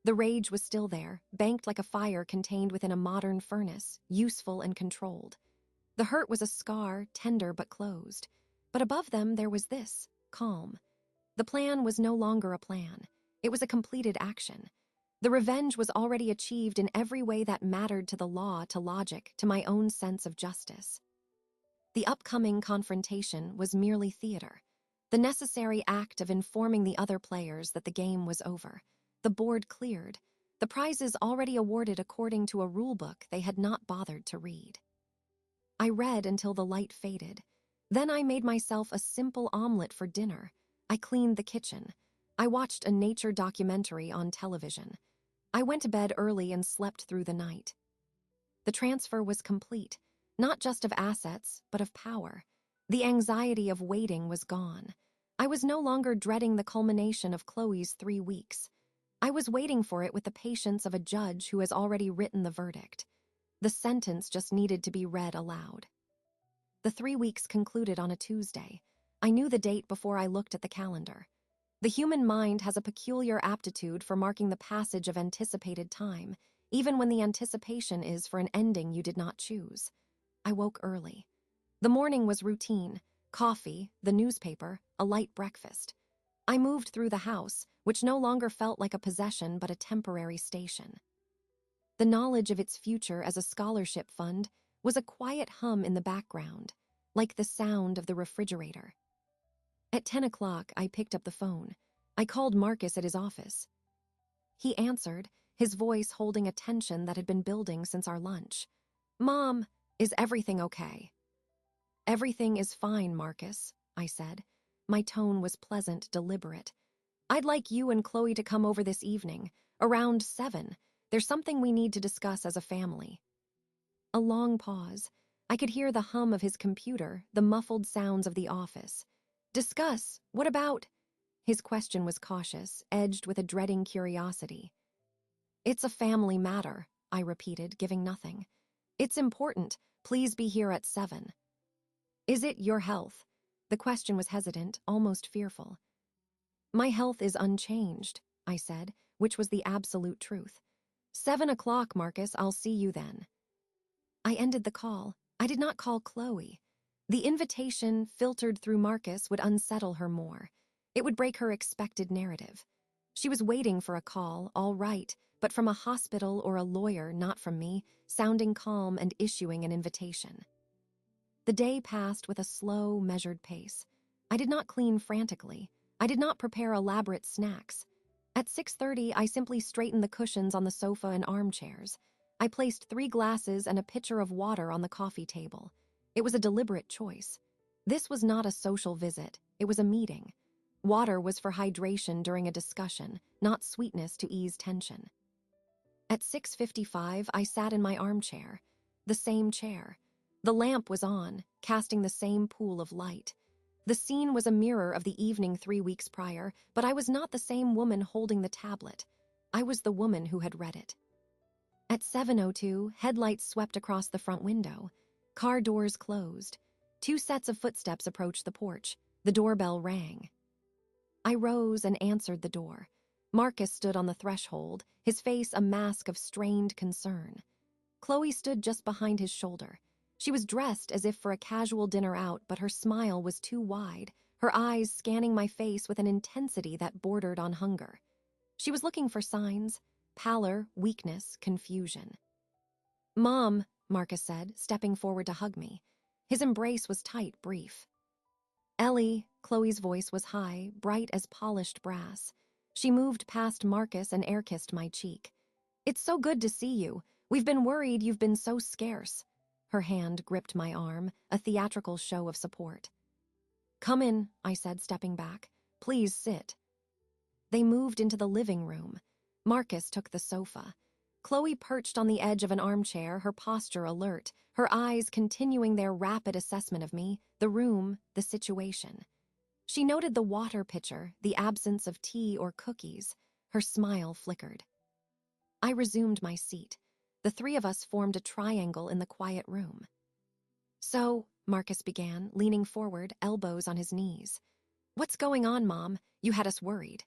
The rage was still there, banked like a fire contained within a modern furnace, useful and controlled. The hurt was a scar, tender but closed. But above them there was this, calm. The plan was no longer a plan. It was a completed action. The revenge was already achieved in every way that mattered to the law, to logic, to my own sense of justice. The upcoming confrontation was merely theater, the necessary act of informing the other players that the game was over. The board cleared, the prizes already awarded according to a rulebook they had not bothered to read. I read until the light faded. Then I made myself a simple omelet for dinner. I cleaned the kitchen. I watched a nature documentary on television. I went to bed early and slept through the night. The transfer was complete, not just of assets, but of power. The anxiety of waiting was gone. I was no longer dreading the culmination of Chloe's 3 weeks. I was waiting for it with the patience of a judge who has already written the verdict. The sentence just needed to be read aloud. The 3 weeks concluded on a Tuesday. I knew the date before I looked at the calendar. The human mind has a peculiar aptitude for marking the passage of anticipated time, even when the anticipation is for an ending you did not choose. I woke early. The morning was routine: coffee, the newspaper, a light breakfast. I moved through the house, which no longer felt like a possession but a temporary station. The knowledge of its future as a scholarship fund was a quiet hum in the background, like the sound of the refrigerator. At 10 o'clock, I picked up the phone. I called Marcus at his office. He answered, his voice holding a tension that had been building since our lunch. "Mom, is everything okay?" "Everything is fine, Marcus," I said. My tone was pleasant, deliberate. "I'd like you and Chloe to come over this evening, around 7. There's something we need to discuss as a family." A long pause. I could hear the hum of his computer, the muffled sounds of the office. "Discuss? What about?" His question was cautious, edged with a dreading curiosity. "It's a family matter," I repeated, giving nothing. "It's important. Please be here at 7. "Is it your health?" The question was hesitant, almost fearful. "My health is unchanged," I said, which was the absolute truth. 7 o'clock, Marcus, I'll see you then." I ended the call. I did not call Chloe. The invitation, filtered through Marcus, would unsettle her more. It would break her expected narrative. She was waiting for a call, all right, but from a hospital or a lawyer, not from me, sounding calm and issuing an invitation. The day passed with a slow, measured pace. I did not clean frantically. I did not prepare elaborate snacks. At 6:30, I simply straightened the cushions on the sofa and armchairs. I placed 3 glasses and a pitcher of water on the coffee table. It was a deliberate choice. This was not a social visit. It was a meeting. Water was for hydration during a discussion, not sweetness to ease tension. At 6:55, I sat in my armchair. The same chair. The lamp was on, casting the same pool of light. The scene was a mirror of the evening 3 weeks prior, but I was not the same woman holding the tablet. I was the woman who had read it. At 7:02, headlights swept across the front window. Car doors closed. 2 sets of footsteps approached the porch. The doorbell rang. I rose and answered the door. Marcus stood on the threshold, his face a mask of strained concern. Chloe stood just behind his shoulder. She was dressed as if for a casual dinner out, but her smile was too wide, her eyes scanning my face with an intensity that bordered on hunger. She was looking for signs: pallor, weakness, confusion. "Mom," Marcus said, stepping forward to hug me. His embrace was tight, brief. "Ellie," Chloe's voice was high, bright as polished brass. She moved past Marcus and air-kissed my cheek. "It's so good to see you. We've been worried you've been so scarce." Her hand gripped my arm, a theatrical show of support. "Come in," I said, stepping back. "Please sit." They moved into the living room. Marcus took the sofa. Chloe perched on the edge of an armchair, her posture alert, her eyes continuing their rapid assessment of me, the room, the situation. She noted the water pitcher, the absence of tea or cookies. Her smile flickered. I resumed my seat. The 3 of us formed a triangle in the quiet room. "So," Marcus began, leaning forward, elbows on his knees. "What's going on, Mom? You had us worried."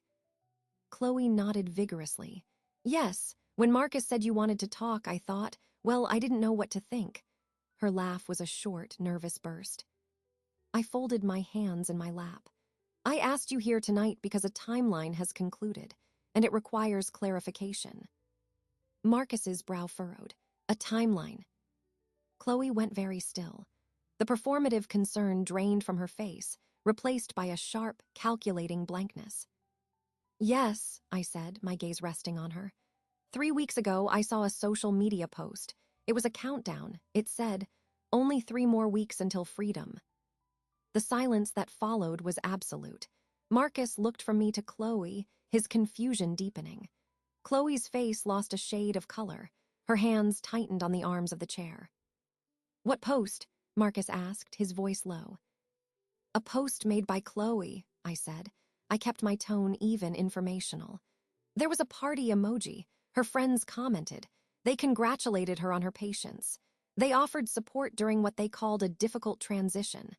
Chloe nodded vigorously. "Yes, when Marcus said you wanted to talk, I thought, well, I didn't know what to think." Her laugh was a short, nervous burst. I folded my hands in my lap. "I asked you here tonight because a timeline has concluded, and it requires clarification." Marcus's brow furrowed. "A timeline." Chloe went very still. The performative concern drained from her face, replaced by a sharp, calculating blankness. "Yes," I said, my gaze resting on her. 3 weeks ago, I saw a social media post. It was a countdown. It said, "Only 3 more weeks until freedom." The silence that followed was absolute. Marcus looked from me to Chloe, his confusion deepening. Chloe's face lost a shade of color. Her hands tightened on the arms of the chair. "What post?" Marcus asked, his voice low. "A post made by Chloe," I said. I kept my tone even, informational. "There was a party emoji. Her friends commented. They congratulated her on her patience. They offered support during what they called a difficult transition.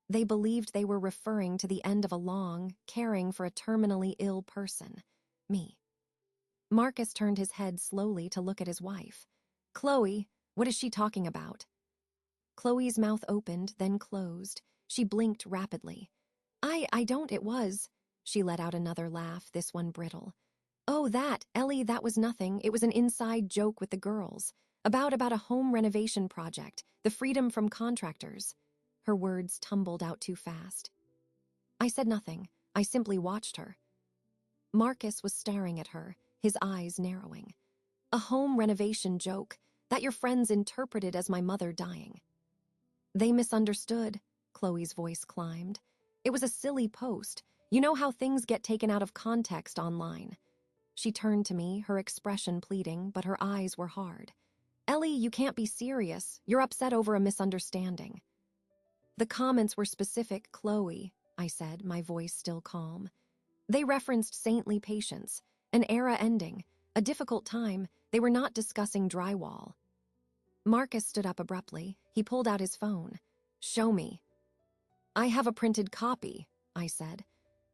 They believed they were referring to the end of a long, caring for a terminally ill person. Me." Marcus turned his head slowly to look at his wife. "Chloe, what is she talking about?" Chloe's mouth opened, then closed. She blinked rapidly. I don't, it was. She let out another laugh, this one brittle. Oh, that, Ellie, that was nothing. It was an inside joke with the girls. About a home renovation project, the freedom from contractors. Her words tumbled out too fast. I said nothing. I simply watched her. Marcus was staring at her, his eyes narrowing. A home renovation joke that your friends interpreted as my mother dying. They misunderstood, Chloe's voice climbed. It was a silly post. You know how things get taken out of context online. She turned to me, her expression pleading, but her eyes were hard. Ellie, you can't be serious. You're upset over a misunderstanding. The comments were specific, Chloe, I said, my voice still calm. They referenced saintly patience, an era ending, a difficult time. They were not discussing drywall. Marcus stood up abruptly. He pulled out his phone. Show me. I have a printed copy, I said.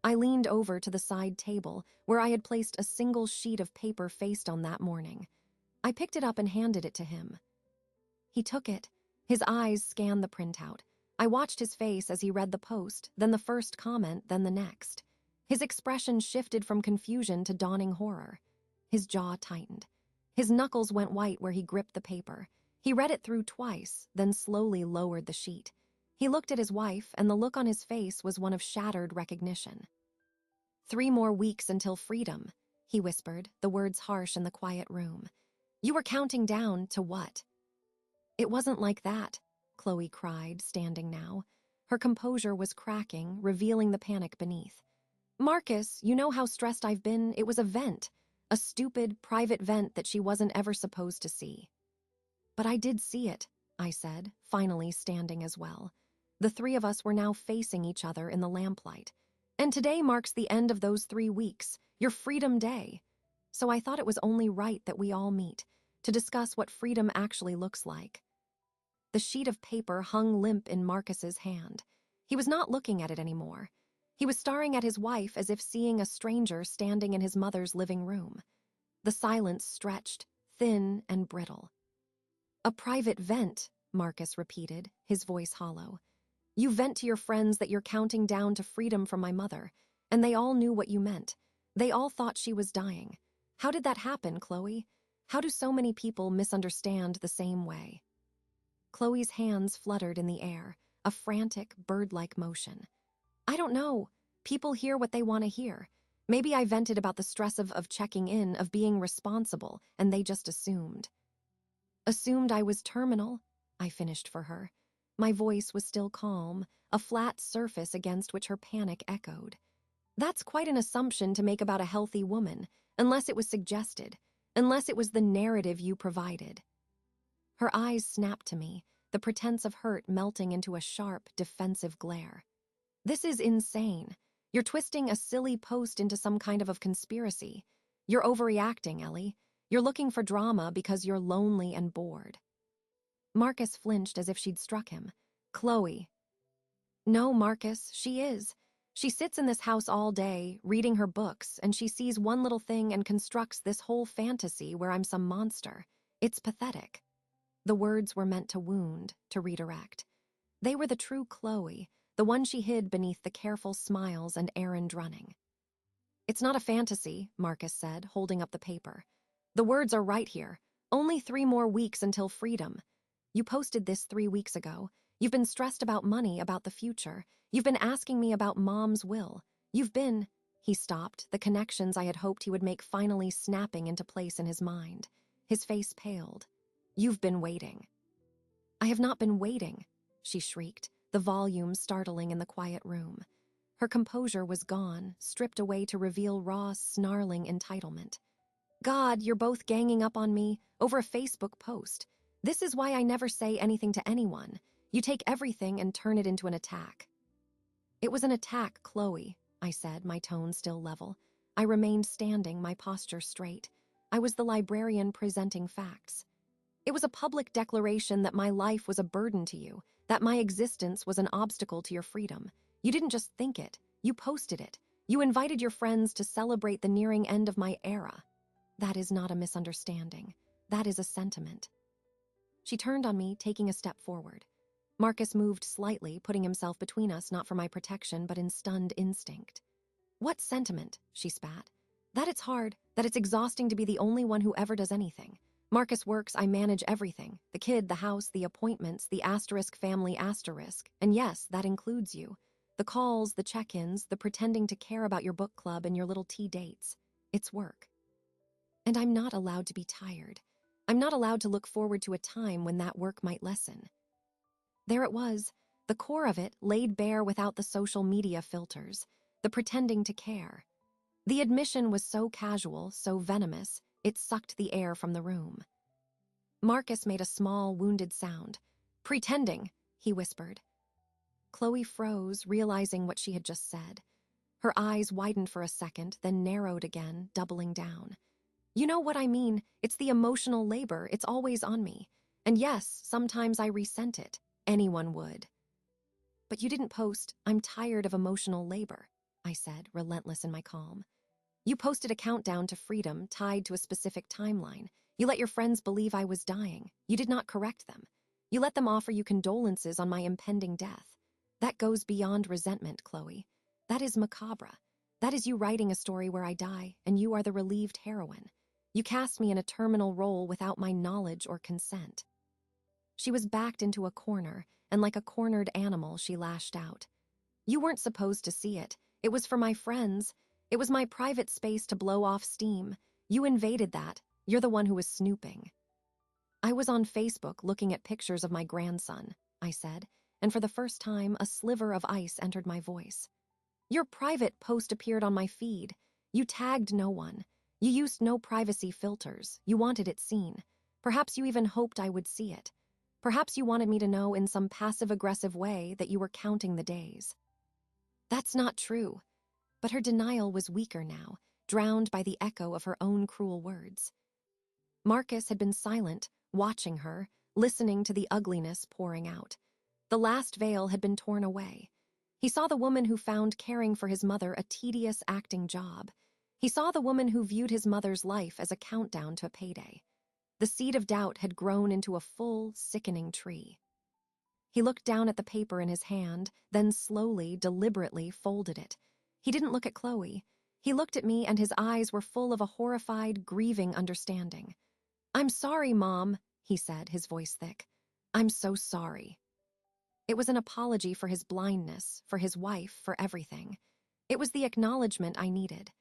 I leaned over to the side table where I had placed a single sheet of paper faced on that morning. I picked it up and handed it to him. He took it. His eyes scanned the printout. I watched his face as he read the post, then the first comment, then the next. His expression shifted from confusion to dawning horror. His jaw tightened. His knuckles went white where he gripped the paper. He read it through twice, then slowly lowered the sheet. He looked at his wife, and the look on his face was one of shattered recognition. 3 more weeks until freedom, he whispered, the words harsh in the quiet room. You were counting down to what? It wasn't like that, Chloe cried, standing now. Her composure was cracking, revealing the panic beneath. Marcus, you know how stressed I've been. It was a vent, a stupid, private vent that she wasn't ever supposed to see. But I did see it, I said, finally standing as well. The 3 of us were now facing each other in the lamplight. And today marks the end of those 3 weeks, your Freedom Day. So I thought it was only right that we all meet, to discuss what freedom actually looks like. The sheet of paper hung limp in Marcus's hand. He was not looking at it anymore. He was staring at his wife as if seeing a stranger standing in his mother's living room. The silence stretched, thin and brittle. A private vent, Marcus repeated, his voice hollow. You vent to your friends that you're counting down to freedom from my mother, and they all knew what you meant. They all thought she was dying. How did that happen, Chloe? How do so many people misunderstand the same way? Chloe's hands fluttered in the air, a frantic, bird-like motion. I don't know. People hear what they want to hear. Maybe I vented about the stress of checking in, of being responsible, and they just assumed. Assumed I was terminal, I finished for her. My voice was still calm, a flat surface against which her panic echoed. That's quite an assumption to make about a healthy woman, unless it was suggested, unless it was the narrative you provided. Her eyes snapped to me, the pretense of hurt melting into a sharp, defensive glare. This is insane. You're twisting a silly post into some kind of conspiracy. You're overreacting, Ellie. You're looking for drama because you're lonely and bored. Marcus flinched as if she'd struck him. Chloe. No, Marcus, she is. She sits in this house all day, reading her books, and she sees one little thing and constructs this whole fantasy where I'm some monster. It's pathetic. The words were meant to wound, to redirect. They were the true Chloe, the one she hid beneath the careful smiles and errand running. It's not a fantasy, Marcus said, holding up the paper. The words are right here. Only 3 more weeks until freedom. You posted this 3 weeks ago. You've been stressed about money, about the future. You've been asking me about Mom's will. You've been... He stopped, the connections I had hoped he would make finally snapping into place in his mind. His face paled. You've been waiting. I have not been waiting, she shrieked, the volume startling in the quiet room. Her composure was gone, stripped away to reveal raw, snarling entitlement. God, you're both ganging up on me over a Facebook post. This is why I never say anything to anyone. You take everything and turn it into an attack. It was an attack, Chloe, I said, my tone still level. I remained standing, my posture straight. I was the librarian presenting facts. It was a public declaration that my life was a burden to you, that my existence was an obstacle to your freedom. You didn't just think it, you posted it. You invited your friends to celebrate the nearing end of my era. That is not a misunderstanding. That is a sentiment. She turned on me, taking a step forward. Marcus moved slightly, putting himself between us, not for my protection, but in stunned instinct. What sentiment? She spat. That it's hard, that it's exhausting to be the only one who ever does anything. Marcus works, I manage everything. The kid, the house, the appointments, the asterisk family asterisk. And yes, that includes you. The calls, the check-ins, the pretending to care about your book club and your little tea dates. It's work. And I'm not allowed to be tired. I'm not allowed to look forward to a time when that work might lessen. There it was, the core of it laid bare without the social media filters, the pretending to care. The admission was so casual, so venomous, it sucked the air from the room. Marcus made a small, wounded sound. Pretending, he whispered. Chloe froze, realizing what she had just said. Her eyes widened for a second, then narrowed again, doubling down. You know what I mean, it's the emotional labor, it's always on me. And yes, sometimes I resent it. Anyone would. But you didn't post, I'm tired of emotional labor, I said, relentless in my calm. You posted a countdown to freedom tied to a specific timeline. You let your friends believe I was dying. You did not correct them. You let them offer you condolences on my impending death. That goes beyond resentment, Chloe. That is macabre. That is you writing a story where I die, and you are the relieved heroine. You cast me in a terminal role without my knowledge or consent. She was backed into a corner, and like a cornered animal, she lashed out. You weren't supposed to see it. It was for my friends. It was my private space to blow off steam. You invaded that. You're the one who was snooping. I was on Facebook looking at pictures of my grandson, I said, and for the first time, a sliver of ice entered my voice. Your private post appeared on my feed. You tagged no one. You used no privacy filters. You wanted it seen. Perhaps you even hoped I would see it. Perhaps you wanted me to know in some passive-aggressive way that you were counting the days. That's not true. But her denial was weaker now, drowned by the echo of her own cruel words. Marcus had been silent, watching her, listening to the ugliness pouring out. The last veil had been torn away. He saw the woman who found caring for his mother a tedious acting job. He saw the woman who viewed his mother's life as a countdown to a payday. The seed of doubt had grown into a full, sickening tree. He looked down at the paper in his hand, then slowly, deliberately folded it. He didn't look at Chloe. He looked at me, and his eyes were full of a horrified, grieving understanding. I'm sorry, Mom, he said, his voice thick. I'm so sorry. It was an apology for his blindness, for his wife, for everything. It was the acknowledgement I needed.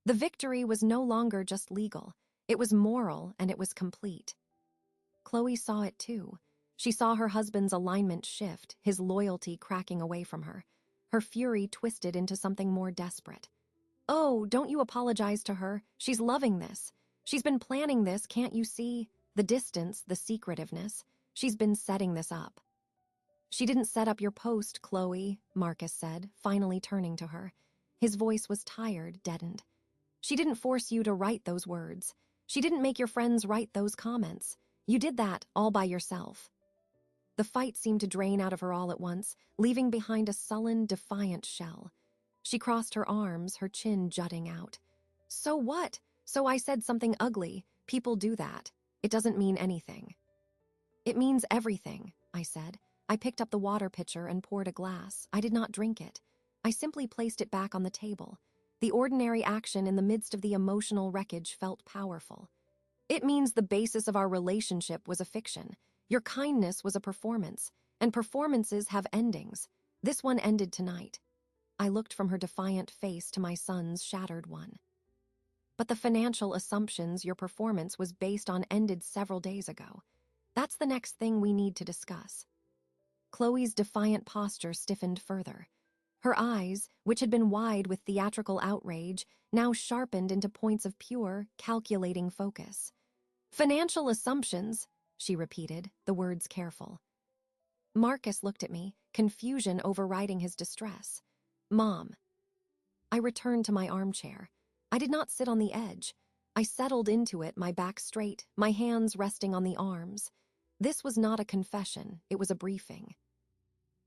The victory was no longer just legal. It was moral, and it was complete. Chloe saw it too. She saw her husband's alignment shift, his loyalty cracking away from her. Her fury twisted into something more desperate. Oh, don't you apologize to her. She's loving this. She's been planning this, can't you see? The distance, the secretiveness. She's been setting this up. She didn't set up your post, Chloe, Marcus said, finally turning to her. His voice was tired, deadened. She didn't force you to write those words. She didn't make your friends write those comments. You did that all by yourself. The fight seemed to drain out of her all at once, leaving behind a sullen, defiant shell. She crossed her arms, her chin jutting out. So what? So I said something ugly. People do that. It doesn't mean anything. It means everything, I said. I picked up the water pitcher and poured a glass. I did not drink it. I simply placed it back on the table. The ordinary action in the midst of the emotional wreckage felt powerful. It means the basis of our relationship was a fiction. Your kindness was a performance, and performances have endings. This one ended tonight. I looked from her defiant face to my son's shattered one. But the financial assumptions your performance was based on ended several days ago. That's the next thing we need to discuss. Chloe's defiant posture stiffened further. Her eyes, which had been wide with theatrical outrage, now sharpened into points of pure, calculating focus. Financial assumptions, she repeated, the words careful. Marcus looked at me, confusion overriding his distress. Mom. I returned to my armchair. I did not sit on the edge. I settled into it, my back straight, my hands resting on the arms. This was not a confession, it was a briefing.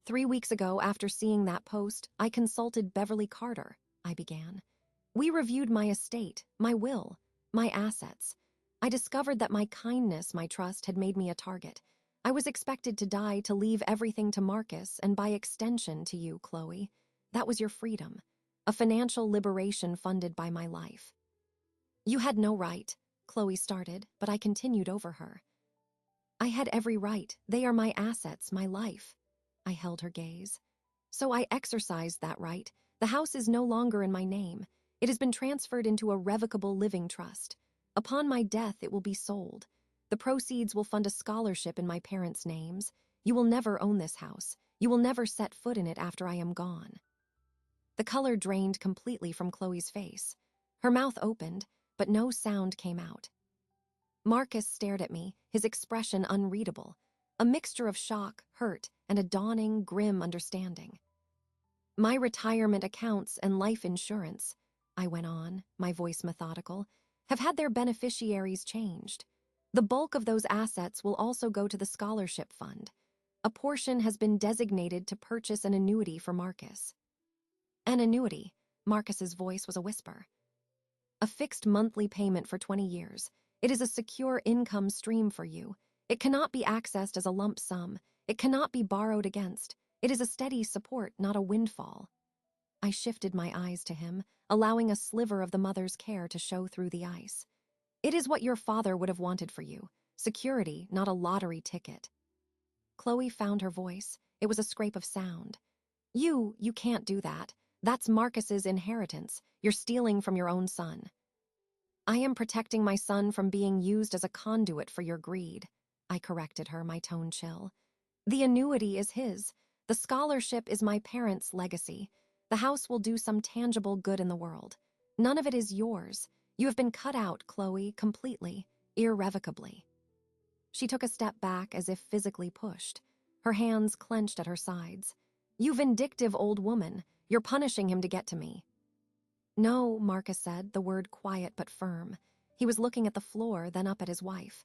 3 weeks ago, after seeing that post, I consulted Beverly Carter, I began. We reviewed my estate, my will, my assets. I discovered that my kindness, my trust, had made me a target. I was expected to die to leave everything to Marcus and by extension to you, Chloe. That was your freedom, a financial liberation funded by my life. You had no right, Chloe started, but I continued over her. I had every right. They are my assets, my life. I held her gaze. So I exercised that right. The house is no longer in my name. It has been transferred into a revocable living trust. Upon my death, it will be sold. The proceeds will fund a scholarship in my parents' names. You will never own this house. You will never set foot in it after I am gone. The color drained completely from Chloe's face. Her mouth opened, but no sound came out. Marcus stared at me, his expression unreadable, a mixture of shock, hurt, and a dawning, grim understanding. My retirement accounts and life insurance, I went on, my voice methodical, have had their beneficiaries changed. The bulk of those assets will also go to the scholarship fund. A portion has been designated to purchase an annuity for Marcus. An annuity, Marcus's voice was a whisper. A fixed monthly payment for 20 years. It is a secure income stream for you. It cannot be accessed as a lump sum. It cannot be borrowed against. It is a steady support, not a windfall. I shifted my eyes to him, allowing a sliver of the mother's care to show through the ice. It is what your father would have wanted for you. Security, not a lottery ticket. Chloe found her voice. It was a scrape of sound. You can't do that. That's Marcus's inheritance. You're stealing from your own son. I am protecting my son from being used as a conduit for your greed. I corrected her, my tone chill. The annuity is his. The scholarship is my parents' legacy. The house will do some tangible good in the world. None of it is yours. You have been cut out, Chloe, completely, irrevocably. She took a step back as if physically pushed. Her hands clenched at her sides. You vindictive old woman. You're punishing him to get to me. No, Marcus said, the word quiet but firm. He was looking at the floor, then up at his wife.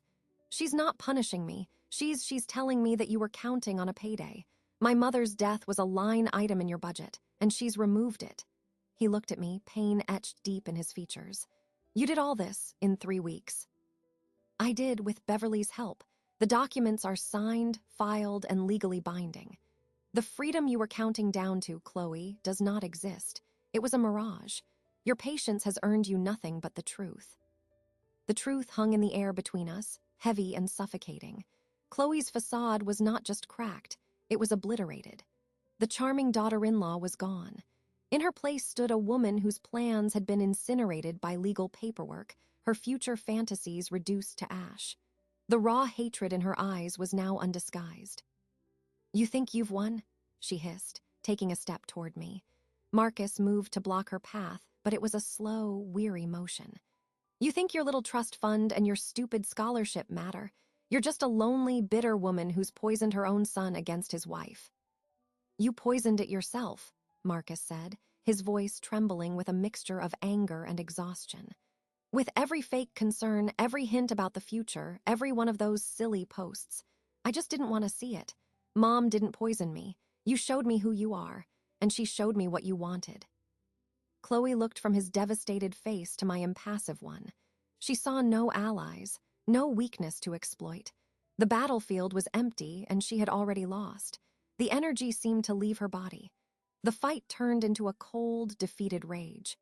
She's not punishing me. She's telling me that you were counting on a payday. My mother's death was a line item in your budget, and she's removed it. He looked at me, pain etched deep in his features. You did all this in 3 weeks. I did, with Beverly's help. The documents are signed, filed, and legally binding. The freedom you were counting down to, Chloe, does not exist. It was a mirage. Your patience has earned you nothing but the truth. The truth hung in the air between us, heavy and suffocating. Chloe's facade was not just cracked, it was obliterated. The charming daughter-in-law was gone. In her place stood a woman whose plans had been incinerated by legal paperwork, her future fantasies reduced to ash. The raw hatred in her eyes was now undisguised. You think you've won? She hissed, taking a step toward me. Marcus moved to block her path, but it was a slow, weary motion. You think your little trust fund and your stupid scholarship matter. You're just a lonely, bitter woman who's poisoned her own son against his wife. You poisoned it yourself, Marcus said, his voice trembling with a mixture of anger and exhaustion. With every fake concern, every hint about the future, every one of those silly posts. I just didn't want to see it. Mom didn't poison me. You showed me who you are, and she showed me what you wanted. Chloe looked from his devastated face to my impassive one. She saw no allies, no weakness to exploit. The battlefield was empty, and she had already lost. The energy seemed to leave her body. The fight turned into a cold, defeated rage.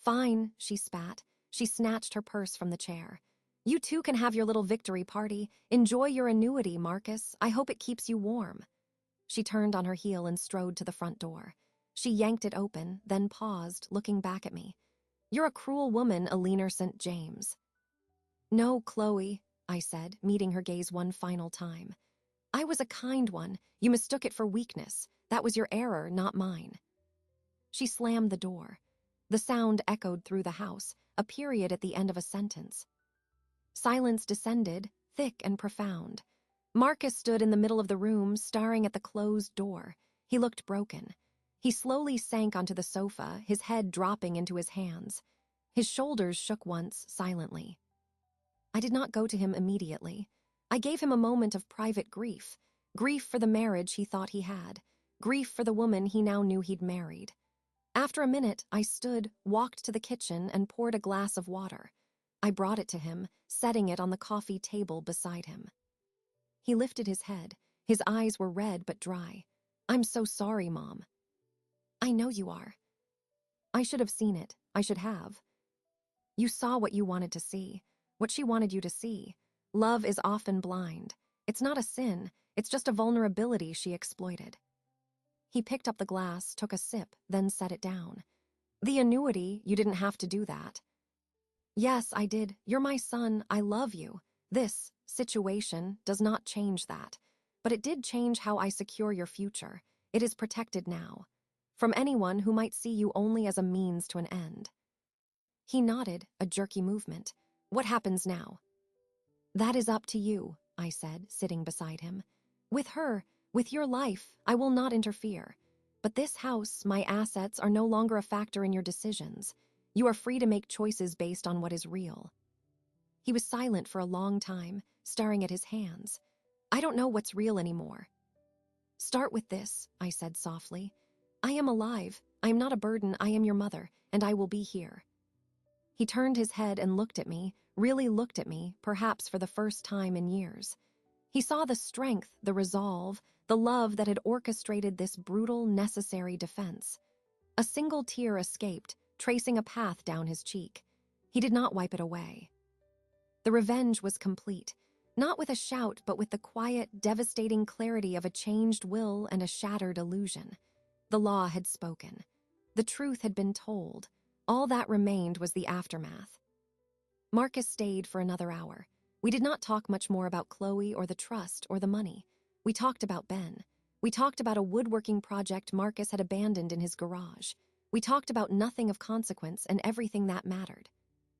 Fine, she spat. She snatched her purse from the chair. You too can have your little victory party. Enjoy your annuity, Marcus. I hope it keeps you warm. She turned on her heel and strode to the front door. She yanked it open, then paused, looking back at me. You're a cruel woman, Eleanor St. James. No, Chloe, I said, meeting her gaze one final time. I was a kind one. You mistook it for weakness. That was your error, not mine. She slammed the door. The sound echoed through the house, a period at the end of a sentence. Silence descended, thick and profound. Marcus stood in the middle of the room, staring at the closed door. He looked broken. He slowly sank onto the sofa, his head dropping into his hands. His shoulders shook once, silently. I did not go to him immediately. I gave him a moment of private grief. Grief for the marriage he thought he had. Grief for the woman he now knew he'd married. After a minute, I stood, walked to the kitchen, and poured a glass of water. I brought it to him, setting it on the coffee table beside him. He lifted his head. His eyes were red but dry. "I'm so sorry, Mom." "I know you are. I should have seen it. I should have." "You saw what you wanted to see, what she wanted you to see. Love is often blind. It's not a sin, it's just a vulnerability she exploited." He picked up the glass, took a sip, then set it down. "The annuity, you didn't have to do that." "Yes, I did. You're my son. I love you. This situation does not change that. But it did change how I secure your future. It is protected now. From anyone who might see you only as a means to an end." He nodded, a jerky movement. "What happens now?" "That is up to you," I said, sitting beside him. "With her, with your life, I will not interfere. But this house, my assets, are no longer a factor in your decisions. You are free to make choices based on what is real." He was silent for a long time, staring at his hands. "I don't know what's real anymore." "Start with this," I said softly. "I am alive. I am not a burden. I am your mother, and I will be here." He turned his head and looked at me, really looked at me, perhaps for the first time in years. He saw the strength, the resolve, the love that had orchestrated this brutal, necessary defense. A single tear escaped, tracing a path down his cheek. He did not wipe it away. The revenge was complete, not with a shout, but with the quiet, devastating clarity of a changed will and a shattered illusion. The law had spoken. The truth had been told. All that remained was the aftermath. Marcus stayed for another hour. We did not talk much more about Chloe or the trust or the money. We talked about Ben. We talked about a woodworking project Marcus had abandoned in his garage. We talked about nothing of consequence and everything that mattered.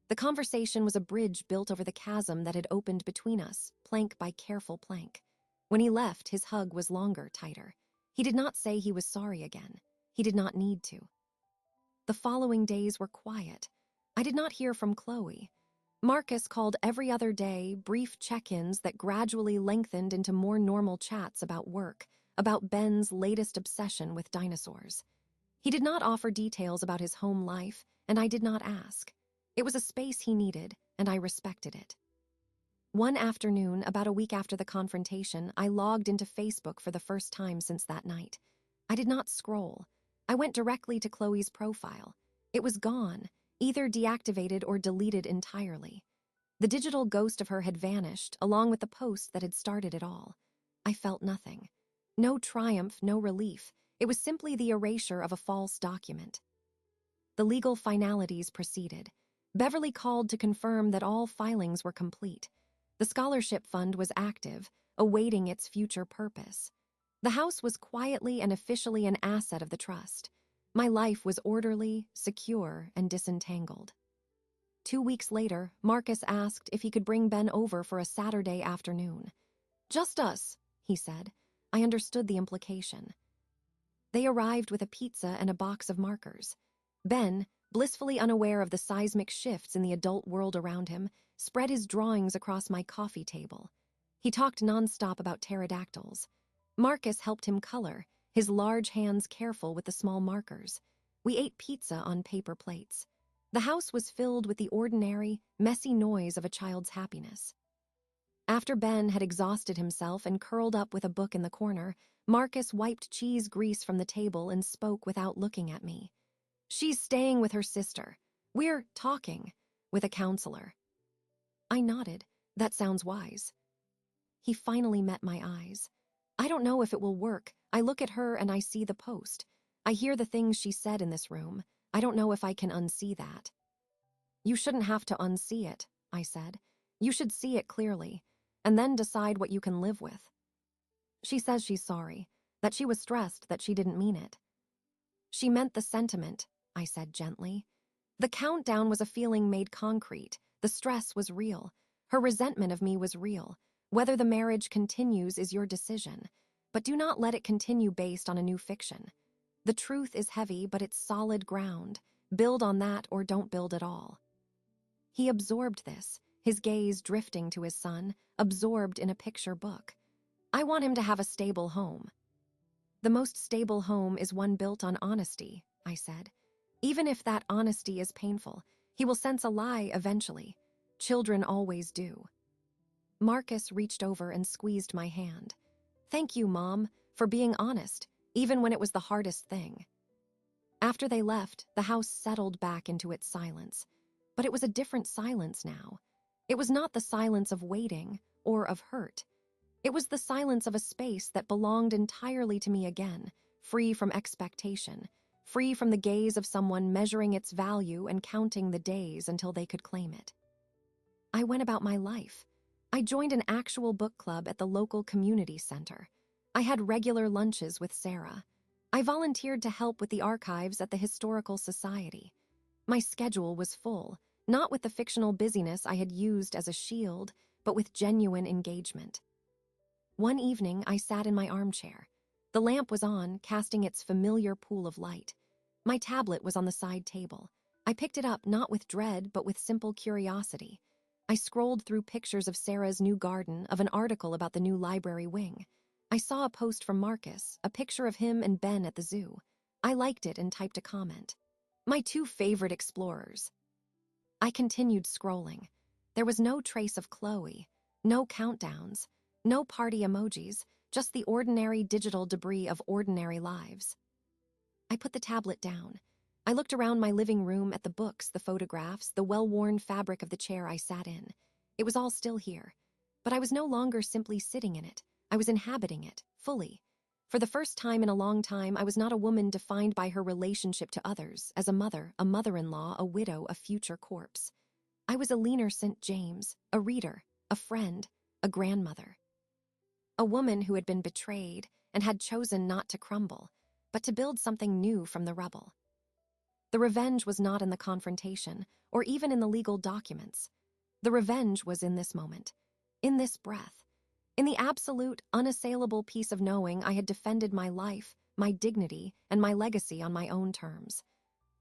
The conversation was a bridge built over the chasm that had opened between us, plank by careful plank. When he left, his hug was longer, tighter. He did not say he was sorry again. He did not need to. The following days were quiet. I did not hear from Chloe. Marcus called every other day, brief check-ins that gradually lengthened into more normal chats about work, about Ben's latest obsession with dinosaurs. He did not offer details about his home life, and I did not ask. It was a space he needed, and I respected it. One afternoon, about a week after the confrontation, I logged into Facebook for the first time since that night. I did not scroll. I went directly to Chloe's profile. It was gone, either deactivated or deleted entirely. The digital ghost of her had vanished, along with the post that had started it all. I felt nothing. No triumph, no relief. It was simply the erasure of a false document. The legal finalities proceeded. Beverly called to confirm that all filings were complete. The scholarship fund was active, awaiting its future purpose. The house was quietly and officially an asset of the trust. My life was orderly, secure, and disentangled. 2 weeks later, Marcus asked if he could bring Ben over for a Saturday afternoon. "Just us," he said. I understood the implication. They arrived with a pizza and a box of markers. Ben, blissfully unaware of the seismic shifts in the adult world around him, spread his drawings across my coffee table. He talked nonstop about pterodactyls. Marcus helped him color, his large hands careful with the small markers. We ate pizza on paper plates. The house was filled with the ordinary, messy noise of a child's happiness. After Ben had exhausted himself and curled up with a book in the corner, Marcus wiped cheese grease from the table and spoke without looking at me. "She's staying with her sister. We're talking with a counselor." I nodded. That sounds wise. He finally met my eyes. "I don't know if it will work. I look at her and I see the post. I hear the things she said in this room. I don't know if I can unsee that." "You shouldn't have to unsee it," I said. "You should see it clearly, and then decide what you can live with." She says she's sorry, that she was stressed, that she didn't mean it. "She meant the sentiment," I said gently. The countdown was a feeling made concrete. The stress was real. Her resentment of me was real. Whether the marriage continues is your decision, but do not let it continue based on a new fiction. The truth is heavy, but it's solid ground. Build on that or don't build at all. He absorbed this, his gaze drifting to his son, absorbed in a picture book. "I want him to have a stable home." "The most stable home is one built on honesty," I said. "Even if that honesty is painful, he will sense a lie eventually. Children always do." Marcus reached over and squeezed my hand. "Thank you, Mom, for being honest, even when it was the hardest thing." After they left, the house settled back into its silence. But it was a different silence now. It was not the silence of waiting or of hurt. It was the silence of a space that belonged entirely to me again, free from expectation, free from the gaze of someone measuring its value and counting the days until they could claim it. I went about my life. I joined an actual book club at the local community center. I had regular lunches with Sarah. I volunteered to help with the archives at the Historical Society. My schedule was full, not with the fictional busyness I had used as a shield, but with genuine engagement. One evening, I sat in my armchair. The lamp was on, casting its familiar pool of light. My tablet was on the side table. I picked it up not with dread, but with simple curiosity. I scrolled through pictures of Sarah's new garden, of an article about the new library wing. I saw a post from Marcus, a picture of him and Ben at the zoo. I liked it and typed a comment. My two favorite explorers. I continued scrolling. There was no trace of Chloe, no countdowns, no party emojis, just the ordinary digital debris of ordinary lives. I put the tablet down. I looked around my living room at the books, the photographs, the well-worn fabric of the chair I sat in. It was all still here. But I was no longer simply sitting in it. I was inhabiting it, fully. For the first time in a long time, I was not a woman defined by her relationship to others, as a mother, a mother-in-law, a widow, a future corpse. I was Alina St. James, a reader, a friend, a grandmother. A woman who had been betrayed and had chosen not to crumble, but to build something new from the rubble. The revenge was not in the confrontation, or even in the legal documents. The revenge was in this moment, in this breath, in the absolute, unassailable peace of knowing I had defended my life, my dignity, and my legacy on my own terms.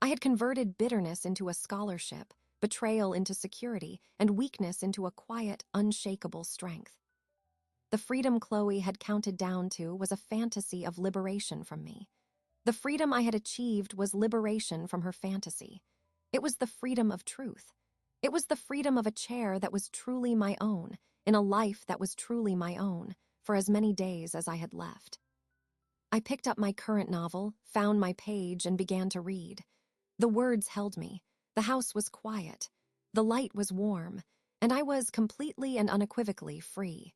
I had converted bitterness into a scholarship, betrayal into security, and weakness into a quiet, unshakable strength. The freedom Chloe had counted down to was a fantasy of liberation from me. The freedom I had achieved was liberation from her fantasy. It was the freedom of truth. It was the freedom of a chair that was truly my own, in a life that was truly my own, for as many days as I had left. I picked up my current novel, found my page, and began to read. The words held me. The house was quiet. The light was warm, and I was completely and unequivocally free.